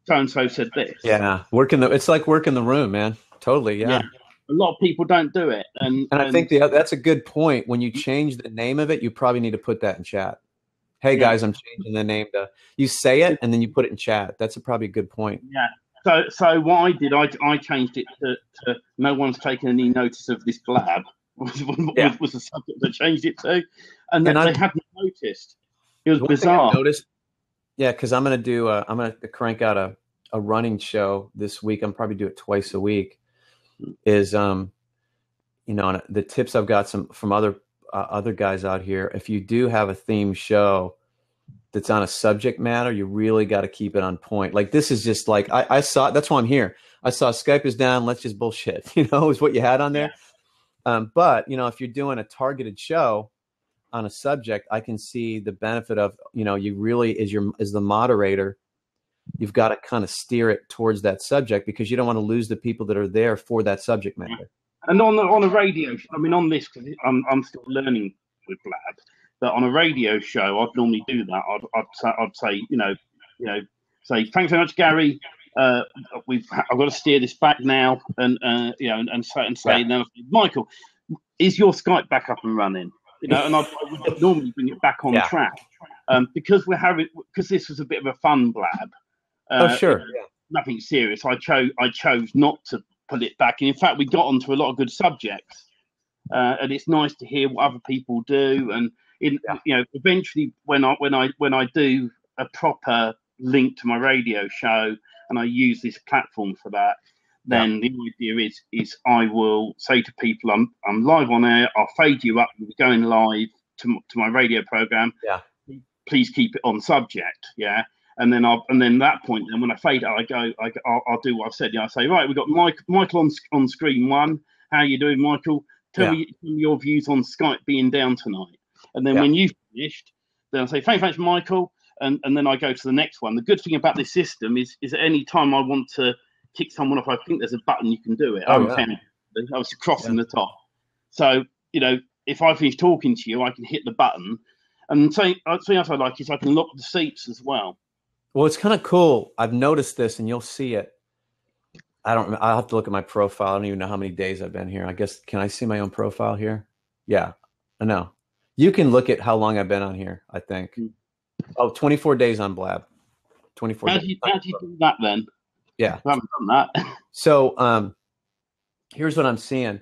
so and so said this." Yeah, it's like working the room, man. Totally, yeah. A lot of people don't do it, and I think that's a good point. When you change the name of it, you probably need to put that in chat. Hey guys, I'm changing the name to. You say it and then you put it in chat. That's probably a good point. Yeah. So what I did, I changed it to no one's taken any notice of this blab. Was the subject I changed it to, and they hadn't noticed. It was bizarre. Because I'm gonna crank out a running show this week. I'm probably do it twice a week. Is the tips I've got from other guys out here. If you do have a theme show that's on a subject matter, you really got to keep it on point. Like this is just like I saw. That's why I'm here. I saw Skype is down. Let's just bullshit. Is what you had on there. But if you're doing a targeted show on a subject, I can see the benefit of you really as the moderator, you've got to kind of steer it towards that subject because you don't want to lose the people that are there for that subject matter. And on a radio, I mean on this because I'm still learning with Blab. But on a radio show, I'd normally do that. I'd say, say thanks very much, Gary. I've got to steer this back now, and say, Michael, is your Skype back up and running? You know, and I would normally bring it back on track because this was a bit of a fun blab. Sure. Nothing serious. I chose not to pull it back, and in fact, we got onto a lot of good subjects. And it's nice to hear what other people do, and you know, eventually, when I do a proper link to my radio show, and I use this platform for that, then the idea is I will say to people, I'm live on air. I'll fade you up. We're going live to my radio program. Yeah. Please keep it on subject. Yeah. And then that point, then when I fade out, I'll do what I've said. I say, right, we've got Michael on screen one. How you doing, Michael? Tell me your views on Skype being down tonight. And then when you've finished, then I say, thanks, Michael. And then I go to the next one. The good thing about this system is at any time I want to kick someone off, I think there's a button you can do it. I was crossing the top. So, you know, if I finish talking to you, I can hit the button. And something else I like is I can lock the seats as well. Well, it's kind of cool. I've noticed this, and you'll see it. I'll have to look at my profile. I don't even know how many days I've been here. I guess, can I see my own profile here? Yeah, I know. You can look at how long I've been on here, I think. 24 days on Blab. 24 days. How do you do that then? Yeah. I haven't done that. So here's what I'm seeing.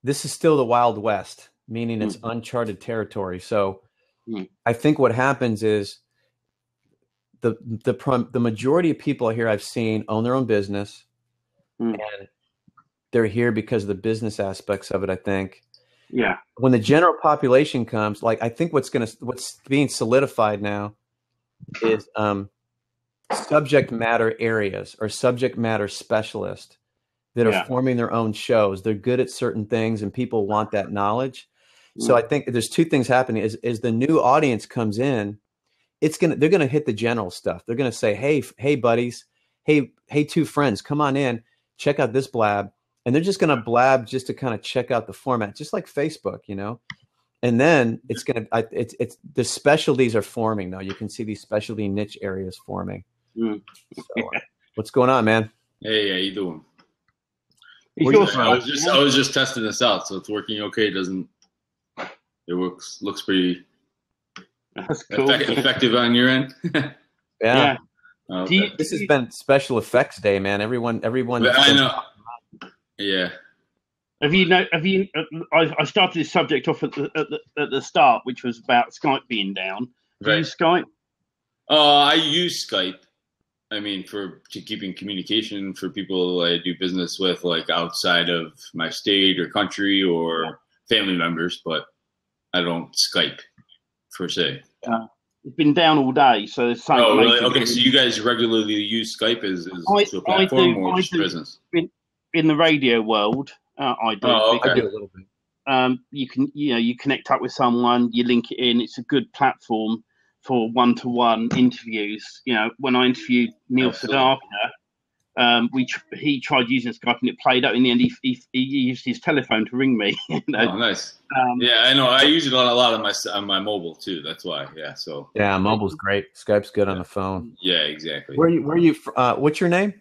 This is still the Wild West, meaning it's uncharted territory. So I think what happens is the majority of people here I've seen own their own business, and they're here because of the business aspects of it, I think. Yeah. When the general population comes, like, I think what's being solidified now is subject matter areas or subject matter specialists that are forming their own shows. They're good at certain things, and people want that knowledge. So I think there's two things happening. Is the new audience comes in, they're gonna hit the general stuff. They're gonna say, hey buddies, hey two friends, come on in, check out this blab. And they're just going to blab just to kind of check out the format, just like Facebook, you know. And then it's the specialties are forming though. You can see these specialty niche areas forming. So, what's going on, man? Hey, how you doing? I was just testing this out, so it's working okay. It looks pretty cool. Effective on your end. Yeah. Okay. This has been special effects day, man. Everyone. I know. Yeah. Have you? I started this subject off at the start, which was about Skype being down. Do you use Skype? I use Skype. I mean, to keeping communication for people I do business with, like outside of my state or country or family members, but I don't Skype per se. It's been down all day, so there's something. Oh, really? Okay, so you guys regularly use Skype as a platform or just business? In the radio world, I do. Oh, okay. I do a little bit. You connect up with someone, you link it in. It's a good platform for one-to-one interviews. You know, when I interviewed Neil Sedaka, he tried using Skype and it played up. In the end, he used his telephone to ring me. You know? Oh, nice. Yeah, I know. I use it on a lot on my mobile too. That's why. Yeah. So. Yeah, mobile's great. Skype's good on the phone. Yeah, exactly. Where are you? What's your name?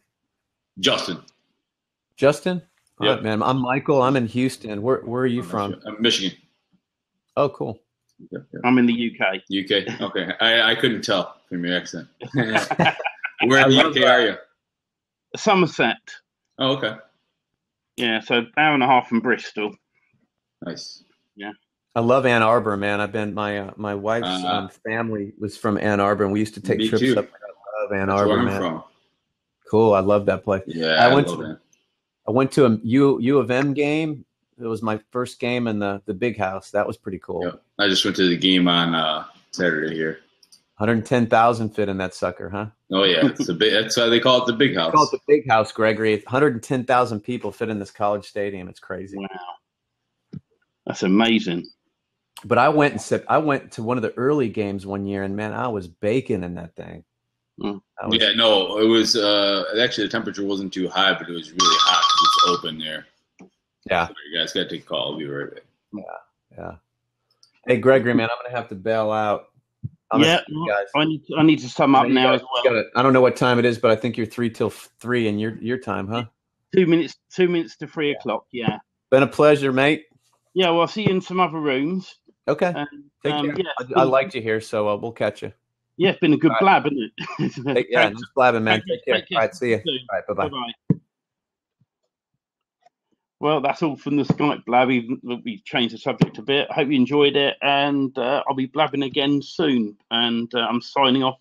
Justin. Justin? Yeah. All right, man. I'm Michael. I'm in Houston. Where are you from? I'm Michigan. Oh, cool. Yeah. I'm in the UK. UK. Okay. I couldn't tell from your accent. Where in the UK are you? Somerset. Oh, okay. Yeah, so hour and a half from Bristol. Nice. Yeah. I love Ann Arbor, man. I've been my wife's family was from Ann Arbor, and we used to take trips too. up. I love Ann That's Arbor, where I'm man. From. Cool. I love that place. Yeah, I went to a U of M game. It was my first game in the big house. That was pretty cool. Yep. I just went to the game on Saturday here. 110,000 fit in that sucker, huh? Oh yeah, that's why they call it the big house. They call it the big house, Gregory. 110,000 people fit in this college stadium. It's crazy. Wow, that's amazing. But I went to one of the early games one year, and man, I was baking in that thing. No, it was actually the temperature wasn't too high, but it was really hot because it's open there. Yeah, so you guys got to take a call. I'll be right back. Yeah. Hey, Gregory, man, I'm gonna have to bail out. I need to sum up now as well. I don't know what time it is, but I think you're 3 till 3 in your time, huh? 2 minutes to 3 o'clock. Yeah. Been a pleasure, mate. Yeah, well, I'll see you in some other rooms. Okay. Take care. I liked you here, so we'll catch you. Yeah, it's been a good blab, hasn't it? Yeah, nice blabbing, man. Take care. All right, see you. All right, bye-bye. Bye-bye. Well, that's all from the Skype blab. We've changed the subject a bit. I hope you enjoyed it, and I'll be blabbing again soon. And I'm signing off.